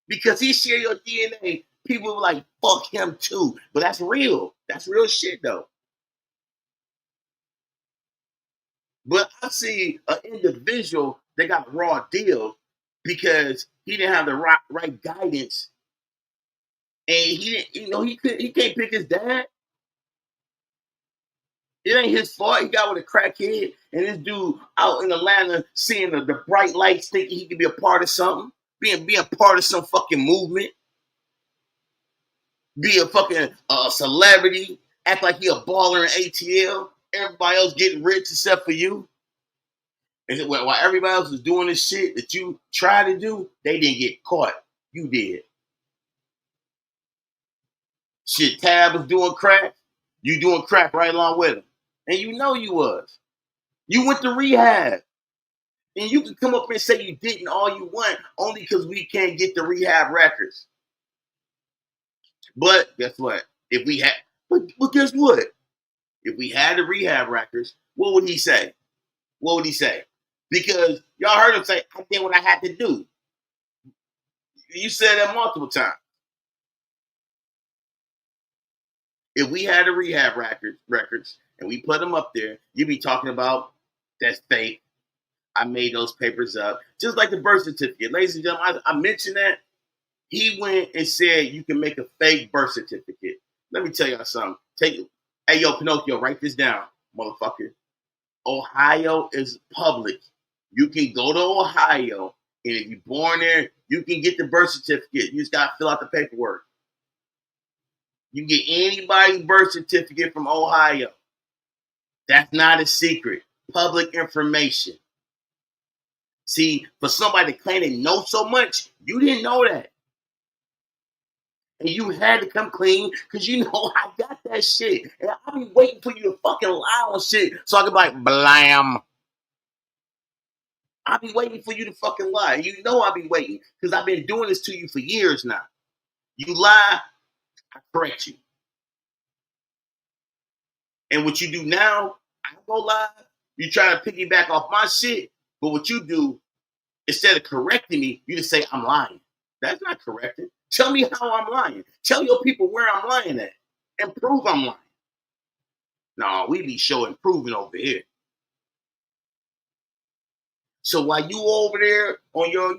Because he share your DNA people were like, fuck him too. But that's real. That's real shit though. But I see an individual that got a raw deal because he didn't have the right guidance, and he didn't, he can't pick his dad. It ain't his fault. He got with a crackhead, and this dude out in Atlanta seeing the bright lights, thinking he could be a part of something, being part of some fucking movement, be a fucking celebrity, act like he a baller in ATL. Everybody else getting rich except for you. And while everybody else was doing this shit that you tried to do, they didn't get caught. You did. Shit, Tab was doing crack. You doing crack right along with him. And you know you was. You went to rehab. And you can come up and say you didn't all you want, only because we can't get the rehab records. But guess what? If we had, but guess what? If we had the rehab records, what would he say? What would he say? Because y'all heard him say, I did what I had to do. You said that multiple times. If we had the rehab records and we put them up there, you'd be talking about that's fake. I made those papers up. Just like the birth certificate. Ladies and gentlemen, I mentioned that. He went and said you can make a fake birth certificate. Let me tell y'all something. Hey, yo, Pinocchio, write this down, motherfucker. Ohio is public. You can go to Ohio, and if you're born there, you can get the birth certificate. You just got to fill out the paperwork. You can get anybody's birth certificate from Ohio. That's not a secret. Public information. See, for somebody to claim they know so much, you didn't know that. And you had to come clean because you know I got that shit. And I'll be waiting for you to fucking lie on shit so I can be like, blam. I'll be waiting for you to fucking lie. You know I'll be waiting because I've been doing this to you for years now. You lie, I correct you. And what you do now, I go live, you try to piggyback off my shit, but what you do, instead of correcting me, you just say, I'm lying. That's not correcting. Tell me how I'm lying. Tell your people where I'm lying at and prove I'm lying. No, we be showing proving over here. So while you over there on your,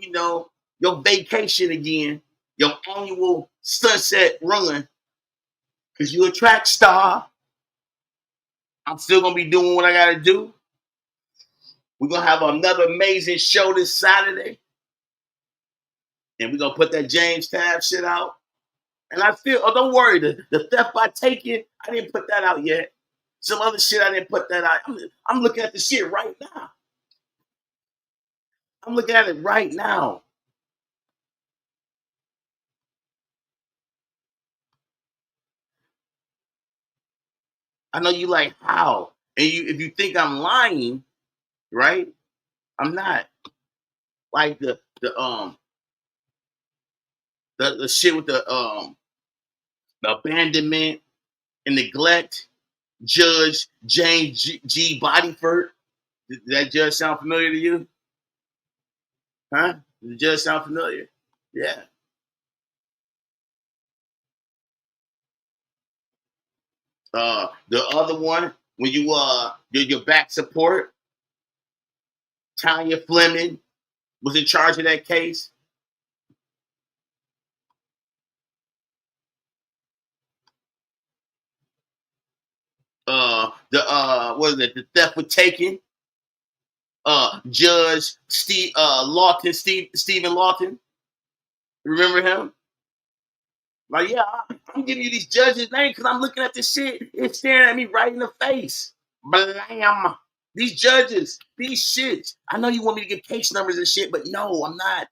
your vacation again, your annual sunset run, because you're a track star, I'm still going to be doing what I got to do. We're going to have another amazing show this Saturday. And we're going to put that James Tab shit out. And I feel, don't worry, the theft by taking, I didn't put that out yet. Some other shit, I didn't put that out. I'm looking at the shit right now. I'm looking at it right now. I know you like, how? And if you think I'm lying, right? I'm not. Like the shit with the abandonment and neglect, Judge James G. Bodyford. Did that judge sound familiar to you? Huh? Did the judge sound familiar? Yeah. The other one, when you did your back support, Tanya Fleming was in charge of that case. The theft with taken. Judge Stephen Lawton. Remember him? Like, yeah, I'm giving you these judges' names because I'm looking at this shit. It's staring at me right in the face. Blam. These judges, these shits. I know you want me to give case numbers and shit, but no, I'm not.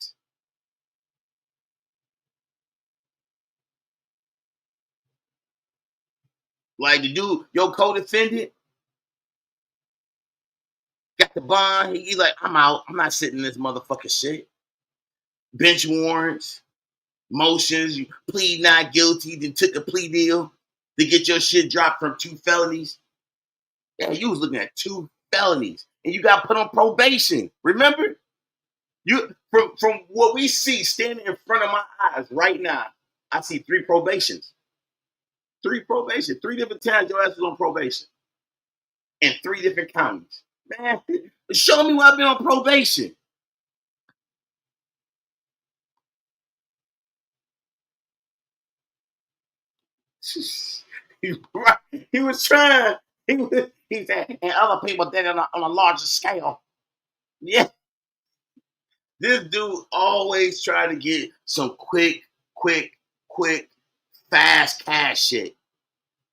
Like the dude, your co-defendant, got the bond. He's like, I'm out. I'm not sitting in this motherfucking shit. Bench warrants, motions, you plead not guilty, then took a plea deal to get your shit dropped from 2 felonies. Yeah, you was looking at 2 felonies, and you got put on probation. Remember? You from what we see standing in front of my eyes right now, I see 3 probations. 3 probation. 3 different times your ass was on probation. In 3 different counties. Man, show me where I've been on probation. He was trying. He said, and other people did it on a larger scale. Yeah. This dude always try to get some quick, fast cash shit.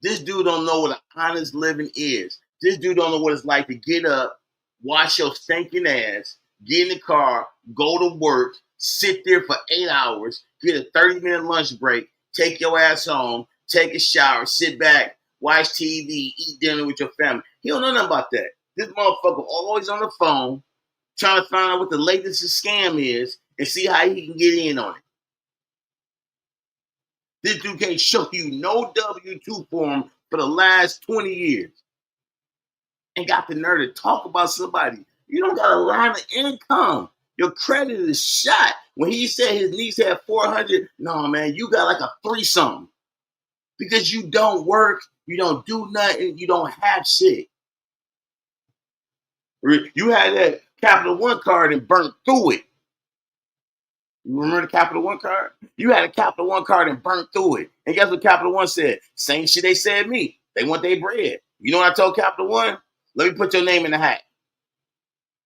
This dude don't know what an honest living is. This dude don't know what it's like to get up, wash your stinking ass, get in the car, go to work, sit there for 8 hours, get a 30-minute lunch break, take your ass home, take a shower, sit back, watch TV, eat dinner with your family. He don't know nothing about that. This motherfucker always on the phone, trying to find out what the latest scam is and see how he can get in on it. This dude can't show you no W-2 form for the last 20 years. And got the nerve to talk about somebody. You don't got a line of income. Your credit is shot. When he said his niece had 400, no, man, you got like a 3-something. Because you don't work, you don't do nothing, you don't have shit. You had that Capital One card and burnt through it. You remember the Capital One card? You had a Capital One card and burnt through it. And guess what Capital One said? Same shit they said me. They want their bread. You know what I told Capital One? Let me put your name in the hat.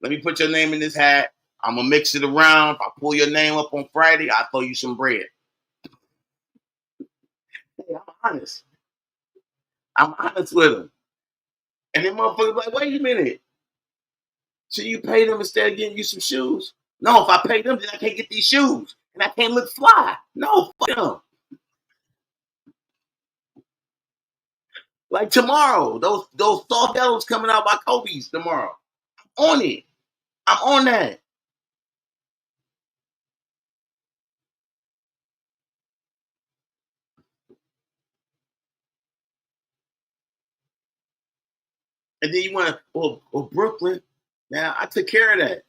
Let me put your name in this hat. I'm going to mix it around. If I pull your name up on Friday, I'll throw you some bread. Hey, I'm honest. I'm honest with them. And then motherfuckers like, wait a minute. So you pay them instead of getting you some shoes? No, if I pay them, then I can't get these shoes. And I can't look fly. No, fuck them. Like tomorrow, those soft yellows coming out by Kobe's tomorrow. I'm on it. I'm on that. And then you want to, well, Brooklyn. Now, I took care of that.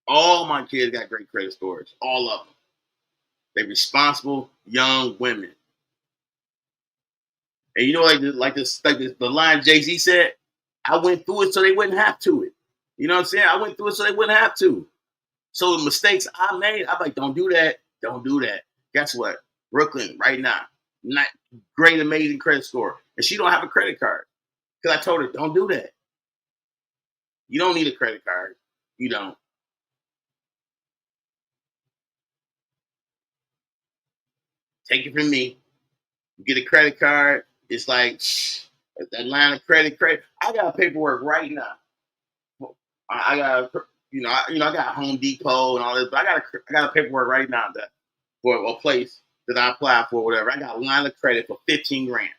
All my kids got great credit scores. All of them. They're responsible young women. And you know, the line Jay-Z said, I went through it so they wouldn't have to it. You know what I'm saying? I went through it so they wouldn't have to. So the mistakes I made, I'm like, don't do that. Don't do that. Guess what? Brooklyn, right now, not great, amazing credit score. And she don't have a credit card. Because I told her, don't do that. You don't need a credit card. You don't. Take it from me. You get a credit card. It's like that line of credit. I got paperwork right now. I got, I got Home Depot and all this, but I got a paperwork right now that for a place that I applied for, whatever. I got a line of credit for 15 grand.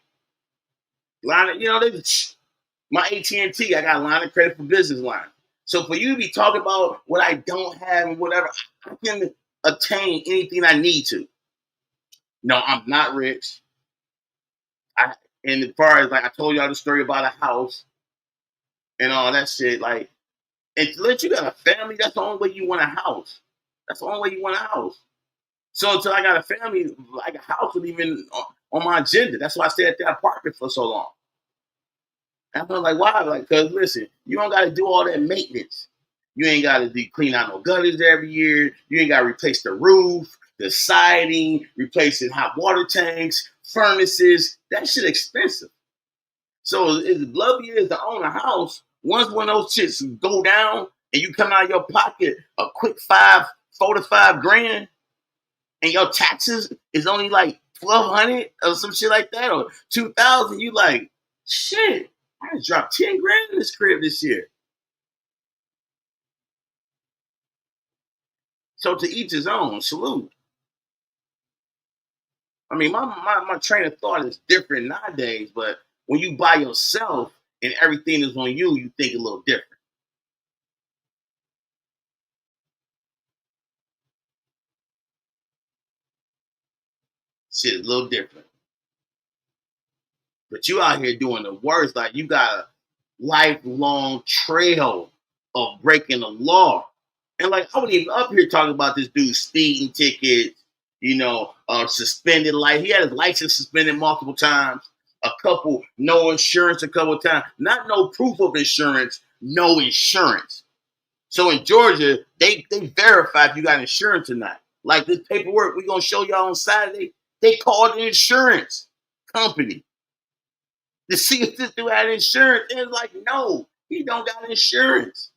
My AT&T, I got a line of credit for business line. So for you to be talking about what I don't have and whatever, I can attain anything I need to. No, I'm not rich. And as far as like I told y'all the story about a house and all that shit, like, unless you got a family, that's the only way you want a house. That's the only way you want a house. So until I got a family, like a house wasn't even on my agenda. That's why I stayed at that apartment for so long. And I'm like, why? Like, because listen, you don't got to do all that maintenance. You ain't got to clean out no gutters every year. You ain't got to replace the roof, the siding, replacing hot water tanks, furnaces. That shit expensive. So as lovely it is to own a house, once one of those shits go down and you come out of your pocket a quick 4 to 5 grand, and your taxes is only like 1,200 or some shit like that, or 2,000, you like, shit, I just dropped 10 grand in this crib this year. So to each his own, salute. I mean, my train of thought is different nowadays, but when you by yourself and everything is on you, you think a little different. Shit is a little different. But you out here doing the worst. Like, you got a lifelong trail of breaking the law. And like, I wasn't even up here talking about this dude speeding tickets, suspended life. He had his license suspended multiple times. A couple, no insurance a couple of times. Not no proof of insurance, no insurance. So in Georgia, they verify if you got insurance or not. Like this paperwork we're going to show y'all on Saturday, they called the insurance company to see if this dude had insurance. They're like, no, he don't got insurance.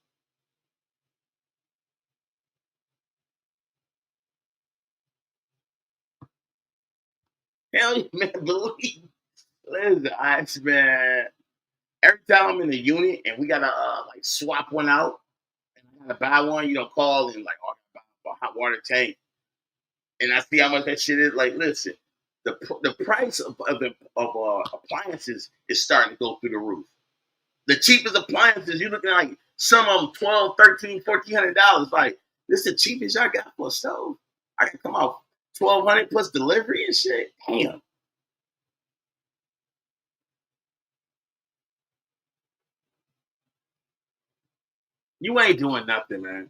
Hell yeah, man, believe. Listen, man. Every time I'm in the unit and we gotta swap one out, and I gotta buy one, call and like, oh, I buy a hot water tank, and I see how much that shit is. Like, listen, the price of appliances is starting to go through the roof. The cheapest appliances, you're looking at like some of them $1,200, $1,300, $1,400. Like, this is the cheapest y'all got for a stove. I can come out $1,200 plus delivery and shit. Damn. You ain't doing nothing, man.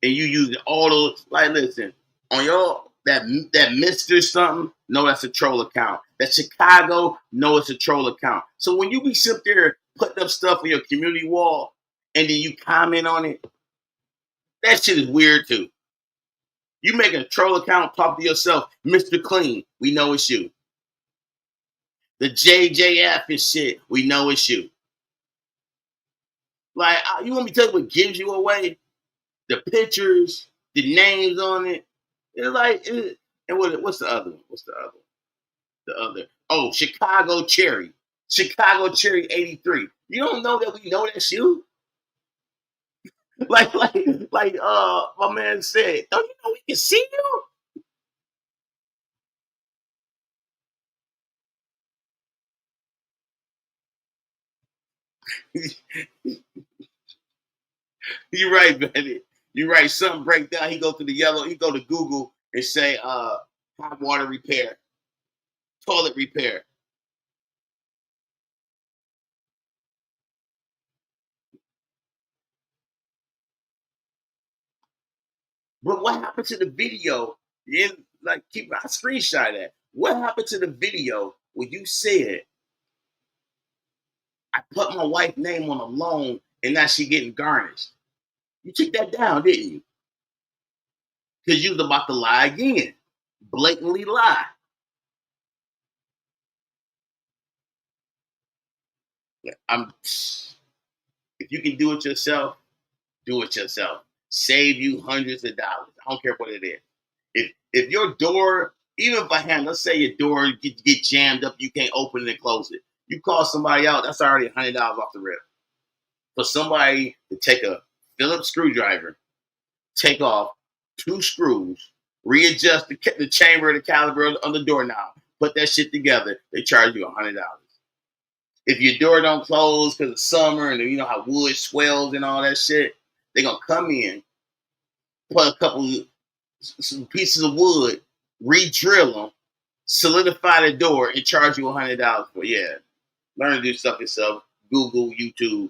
And you using all those, like, listen, on your that Mr. something, no, that's a troll account. That Chicago, no, it's a troll account. So when you be sitting there putting up stuff on your community wall and then you comment on it, that shit is weird too. You make a troll account, talk to yourself, Mr. Clean, we know it's you. The JJF and shit, we know it's you. Like, you want me to tell you what gives you away? The pictures, the names on it. It's like, and what's the other one? What's the other one? The other. Oh, Chicago Cherry. Chicago Cherry 83. You don't know that we know that's you? like my man said, don't you know we can see you? You're right, Benny. You're right. Something break down. He go to the yellow. He go to Google and say, hot water repair, toilet repair. But what happened to the video? I screenshot that. What happened to the video when you said, I put my wife's name on a loan and now she getting garnished? You took that down, didn't you? Because you was about to lie again. Blatantly lie. If you can do it yourself, do it yourself. Save you hundreds of dollars. I don't care what it is. If your door, even if let's say your door get jammed up, you can't open it and close it. You call somebody out, that's already $100 off the rip. For somebody to take a Phillips screwdriver, take off 2 screws, readjust the chamber of the caliber on the doorknob, put that shit together, they charge you $100. If your door don't close because it's summer and you know how wood swells and all that shit, they're going to come in, put a couple some pieces of wood, re-drill them, solidify the door, and charge you $100 for it. Yeah. Learn to do stuff yourself. Google, YouTube.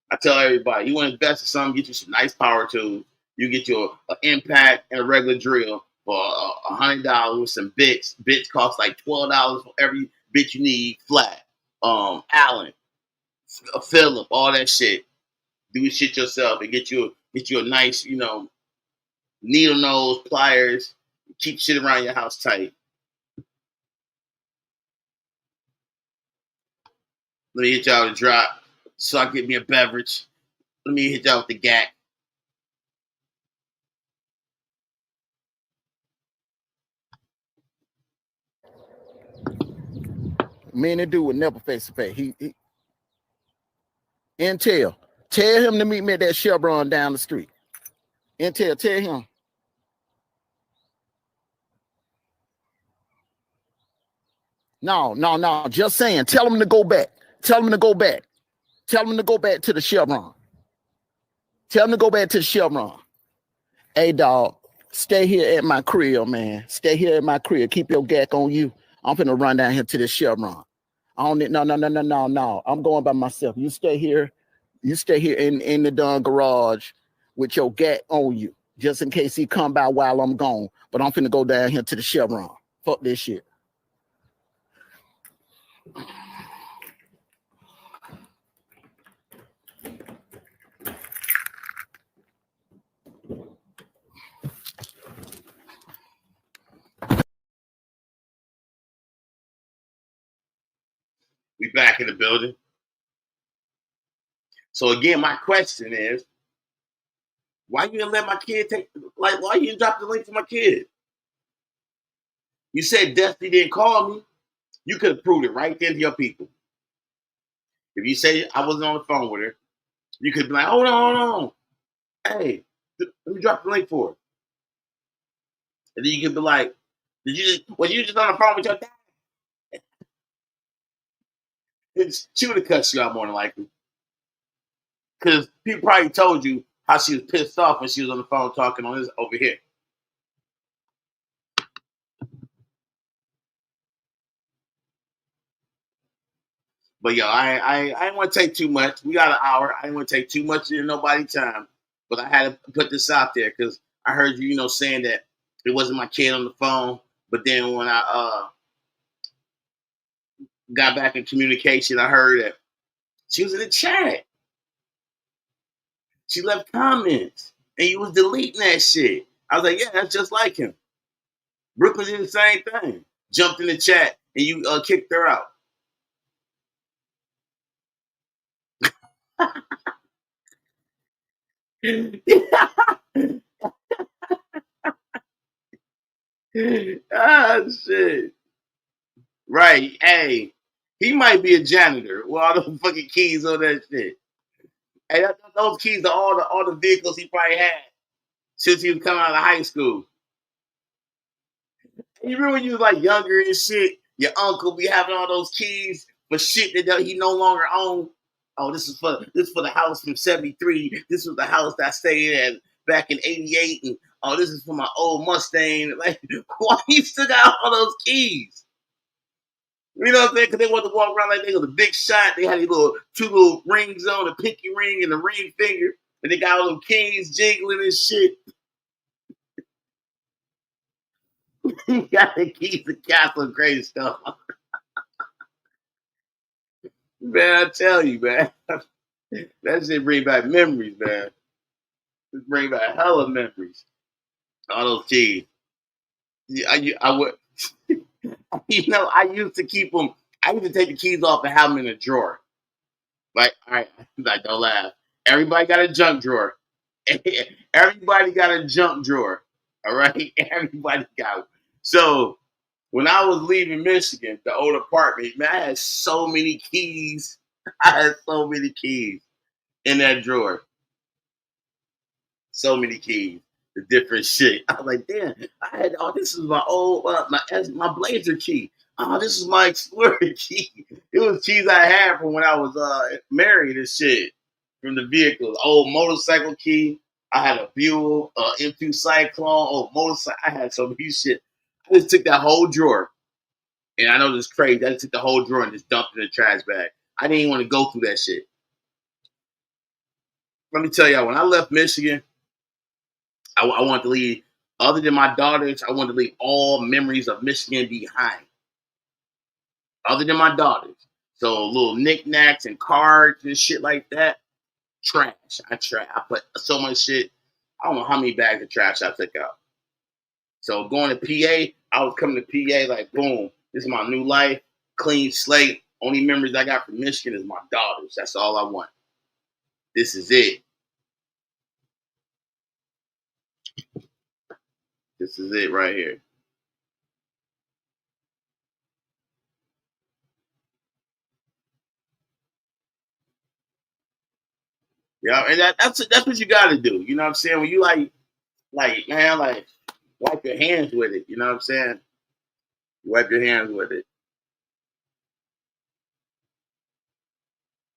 I tell everybody, you want to invest in something, get you some nice power tools. You get you an impact and a regular drill for $100 with some bits. Bits cost like $12 for every bit you need flat. Allen, Phillip, all that shit. Do shit yourself and get you a nice, needle nose, pliers. Keep shit around your house tight. Let me hit y'all with a drop so I can get me a beverage. Let me hit y'all with the GAC. Me and the dude would never face to face. He Intel, tell him to meet me at that Chevron down the street. Intel, tell him. No. Just saying. Tell him to go back. Tell him to go back. Tell him to go back to the Chevron. Tell him to go back to the Chevron. Hey, dog, stay here at my crib, man. Stay here at my crib. Keep your GAC on you. I'm finna run down here to the Chevron. I don't need no. I'm going by myself. You stay here. You stay here in the darn garage with your gat on you, just in case he come by while I'm gone. But I'm finna go down here to the Chevron. Fuck this shit. We back in the building. So again, my question is, why you didn't let my kid why you didn't drop the link for my kid? You said Destiny didn't call me. You could have proved it right then to your people. If you say I wasn't on the phone with her, you could be like, hold on. Hey, let me drop the link for her. And then you could be like, you just on the phone with your dad? She would have cut you out more than likely. Because people probably told you how she was pissed off when she was on the phone talking on this over here. But yo, I didn't want to take too much. We got an hour. I didn't want to take too much of nobody's time. But I had to put this out there because I heard you, saying that it wasn't my kid on the phone. But then when I got back in communication, I heard that she was in the chat. She left comments. And you was deleting that shit. I was like, yeah, that's just like him. Brooklyn did the same thing. Jumped in the chat and you kicked her out. Ah, shit. Right. Hey, he might be a janitor with all the fucking keys on that shit. Hey, those keys are all the vehicles he probably had since he was coming out of high school. And you remember when you was like younger and shit, your uncle be having all those keys for shit that he no longer owned. Oh, this is for the house from '73. This was the house that I stayed at back in '88, and oh, this is for my old Mustang. Like, why you still got all those keys? You know what I'm saying? Because they want to walk around like they was a big shot. They had these two little rings on, a pinky ring and a ring finger, and they got all them keys jingling and shit. He got the keys to Castle Great stuff. Man, I tell you, man. That shit bring back memories, man. It bring back hella memories. All those keys. I would, I used to keep them. I used to take the keys off and have them in a drawer. Like, all right, like, don't laugh. Everybody got a junk drawer. Everybody got a junk drawer. All right? Everybody got it. So when I was leaving Michigan, the old apartment, man, I had so many keys. I had so many keys in that drawer. So many keys. The different shit. I was like, damn, this is my old my Blazer key. Oh, this is my Explorer key. It was keys I had from when I was married and shit. From the vehicles. Old motorcycle key. I had a Buell M2 Cyclone. Old motorcycle. I had so many shit. I just took that whole drawer. And I know this is crazy. I just took the whole drawer and just dumped it in the trash bag. I didn't even want to go through that shit. Let me tell y'all, when I left Michigan, I wanted to leave, other than my daughters, I wanted to leave all memories of Michigan behind. Other than my daughters. So little knickknacks and cards and shit like that, trash. I put so much shit. I don't know how many bags of trash I took out. So going to PA, I was coming to PA like, boom, this is my new life, clean slate. Only memories I got from Michigan is my daughters. That's all I want. This is it. This is it right here. Yeah, and that's what you got to do. You know what I'm saying? When you like man, like wipe your hands with it. You know what I'm saying? Wipe your hands with it.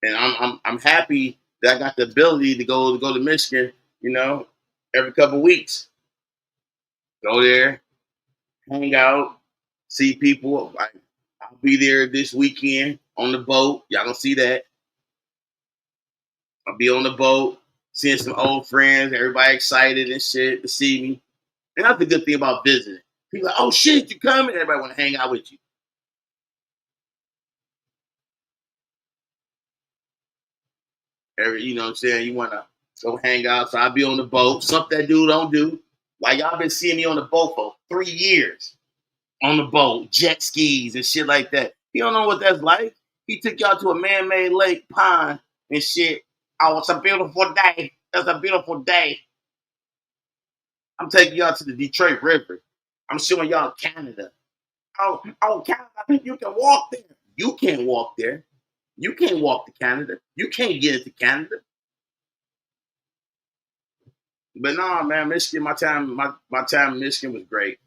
And I'm happy that I got the ability to go to Michigan. You know, every couple of weeks, go there, hang out, see people. I'll be there this weekend on the boat. Y'all gonna see that. I'll be on the boat, seeing some old friends, everybody excited and shit to see me. And that's the good thing about visiting. People like, oh shit, you coming? Everybody want to hang out with you. You know what I'm saying? You want to go hang out. So I'll be on the boat. Something that dude don't do. Like y'all been seeing me on the boat for 3 years. On the boat, jet skis and shit like that. You don't know what that's like. He took y'all to a man-made lake, pond, and shit. Oh, it's a beautiful day. It's a beautiful day. I'm taking y'all to the Detroit River. I'm showing y'all Canada. Oh, Canada, you can walk there. You can't walk there. You can't walk to Canada. You can't get into Canada. But no, man, Michigan, my time in Michigan was great.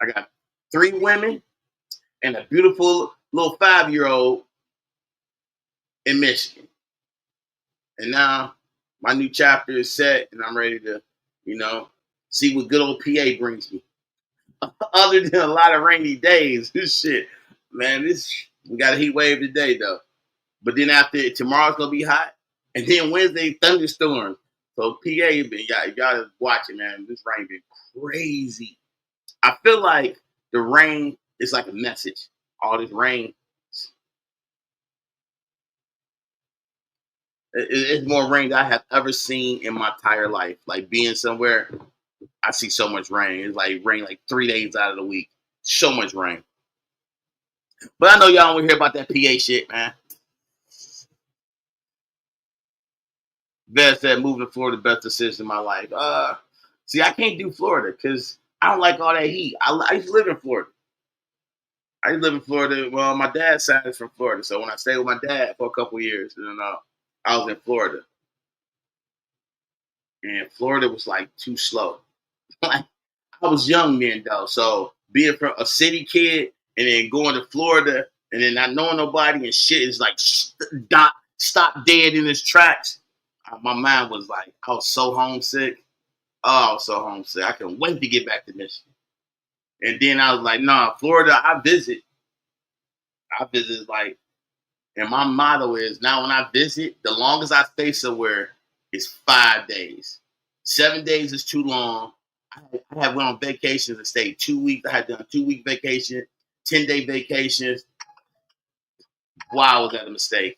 I got 3 women and a beautiful little 5-year-old in Michigan. And now my new chapter is set and I'm ready to, see what good old PA brings me. Other than a lot of rainy days, this shit, man, we got a heat wave today though. But then after tomorrow's gonna be hot, and then Wednesday thunderstorms. So PA, y'all watching, man. This rain been crazy. I feel like the rain is like a message. All this rain, it's more rain than I have ever seen in my entire life. Like being somewhere, I see so much rain. It's like rain like 3 days out of the week. So much rain. But I know y'all don't want to hear about that PA shit, man. Best said moving to Florida, best decision in my life. See, I can't do Florida because I don't like all that heat. I used to live in Florida. Well, my dad's side is from Florida, so when I stayed with my dad for a couple of years, I was in Florida, and Florida was like too slow. Like I was young then though, so being from a city kid and then going to Florida and then not knowing nobody and shit is like stop dead in his tracks. My mind was like, I was so homesick. Oh, I was so homesick. I couldn't wait to get back to Michigan. And then I was like, nah, Florida, I visit like, and my motto is now when I visit, the longest I stay somewhere is 5 days. 7 days is too long. I have went on vacations and stayed 2 weeks. I had done 2-week vacation, 10-day vacations. Wow, was that a mistake?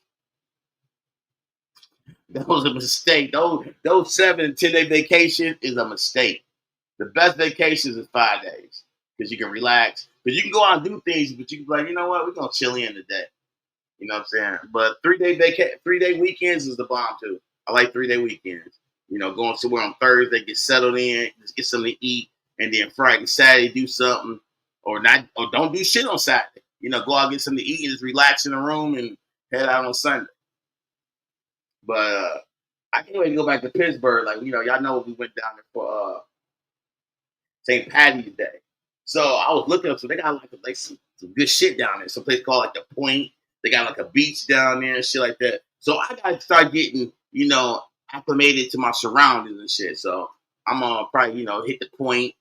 That was a mistake. Those 7 and 10-day vacations is a mistake. The best vacations is 5 days because you can relax. Because you can go out and do things, but you can be like, you know what, we're gonna chill in today. You know what I'm saying? But 3-day weekends is the bomb too. I like 3-day weekends. Going somewhere on Thursday, get settled in, just get something to eat, and then Friday, Saturday, do something, or don't do shit on Saturday. Go out get something to eat and just relax in the room and head out on Sunday. But I can't wait to go back to Pittsburgh. Like y'all know we went down there for St. Patty's Day. So I was looking up, so they got like some good shit down there. Some place called like the Point. They got like a beach down there and shit like that. So I got to start getting, acclimated to my surroundings and shit. So I'm gonna probably, hit the Point.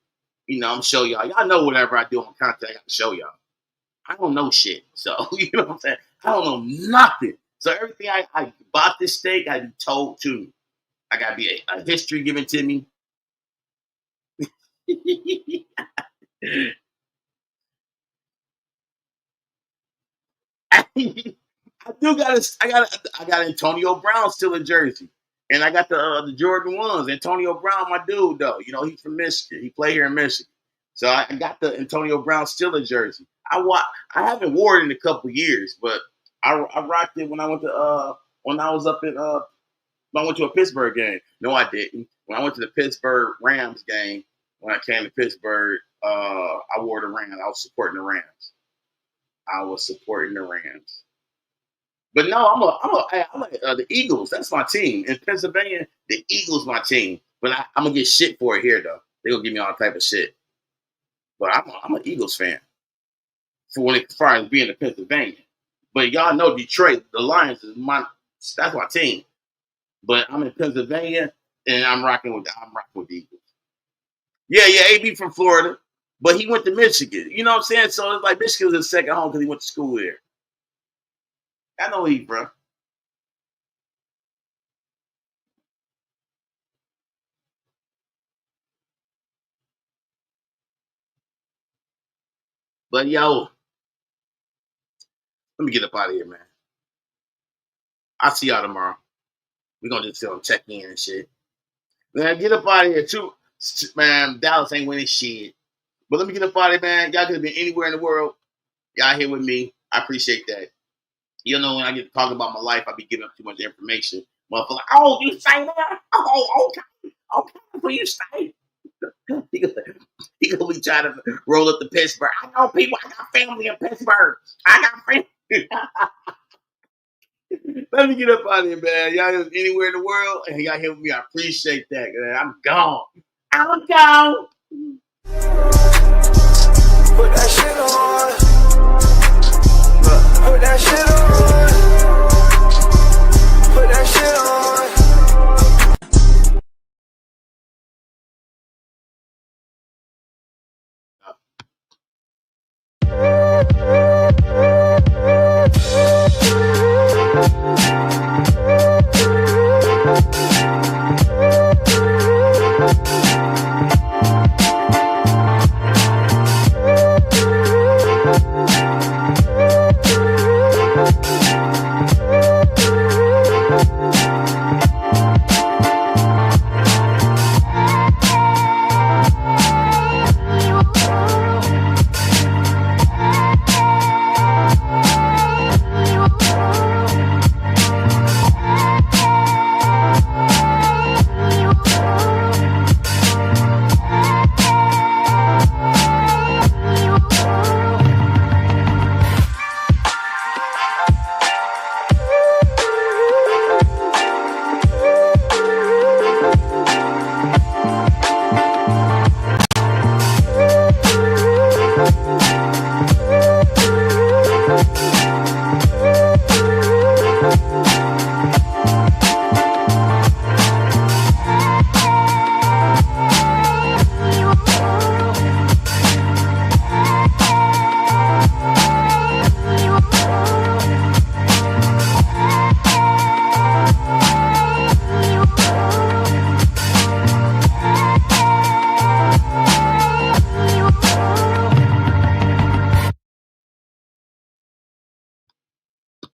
I'm show y'all. Y'all know whatever I do on content, I got to show y'all. I don't know shit. So, you know what I'm saying? I don't know nothing. So everything I bought this steak, I be told to me. I got to be a history given to me. I got Antonio Brown still in Jersey. And I got the Jordan 1s. Antonio Brown, my dude, though. He's from Michigan. He played here in Michigan. So I got the Antonio Brown still in Jersey. I haven't worn it in a couple years, but I rocked it when I went to when I was up in when I went to a Pittsburgh game. No, I didn't. When I went to the Pittsburgh Rams game, when I came to Pittsburgh, I wore the Rams. I was supporting the Rams. But no, I'm like the Eagles. That's my team in Pennsylvania. The Eagles, my team. But I'm gonna get shit for it here, though. They're gonna give me all type of shit. But I'm an Eagles fan as far as being in Pennsylvania. But y'all know Detroit, the Lions that's my team. But I'm in Pennsylvania and I'm rocking with the Eagles. Yeah, AB from Florida, but he went to Michigan. You know what I'm saying? So it's like Michigan was his second home because he went to school there. I know he, bro. But yo, let me get up out of here, man. I'll see y'all tomorrow. We're gonna just check in and shit. Man, get up out of here too. Man, Dallas ain't winning shit. But let me get up out of here, man. Y'all could have been anywhere in the world. Y'all here with me. I appreciate that. You know, when I get to talk about my life, I be giving up too much information. Motherfucker, oh, you say that? Oh, okay. Okay, what you say? He gonna be trying to roll up to Pittsburgh. I know people. I got family in Pittsburgh. I got family. Let me get up out of here, man. Y'all anywhere in the world, and y'all here with me. I appreciate that. Man. I'm gone. I'm gone.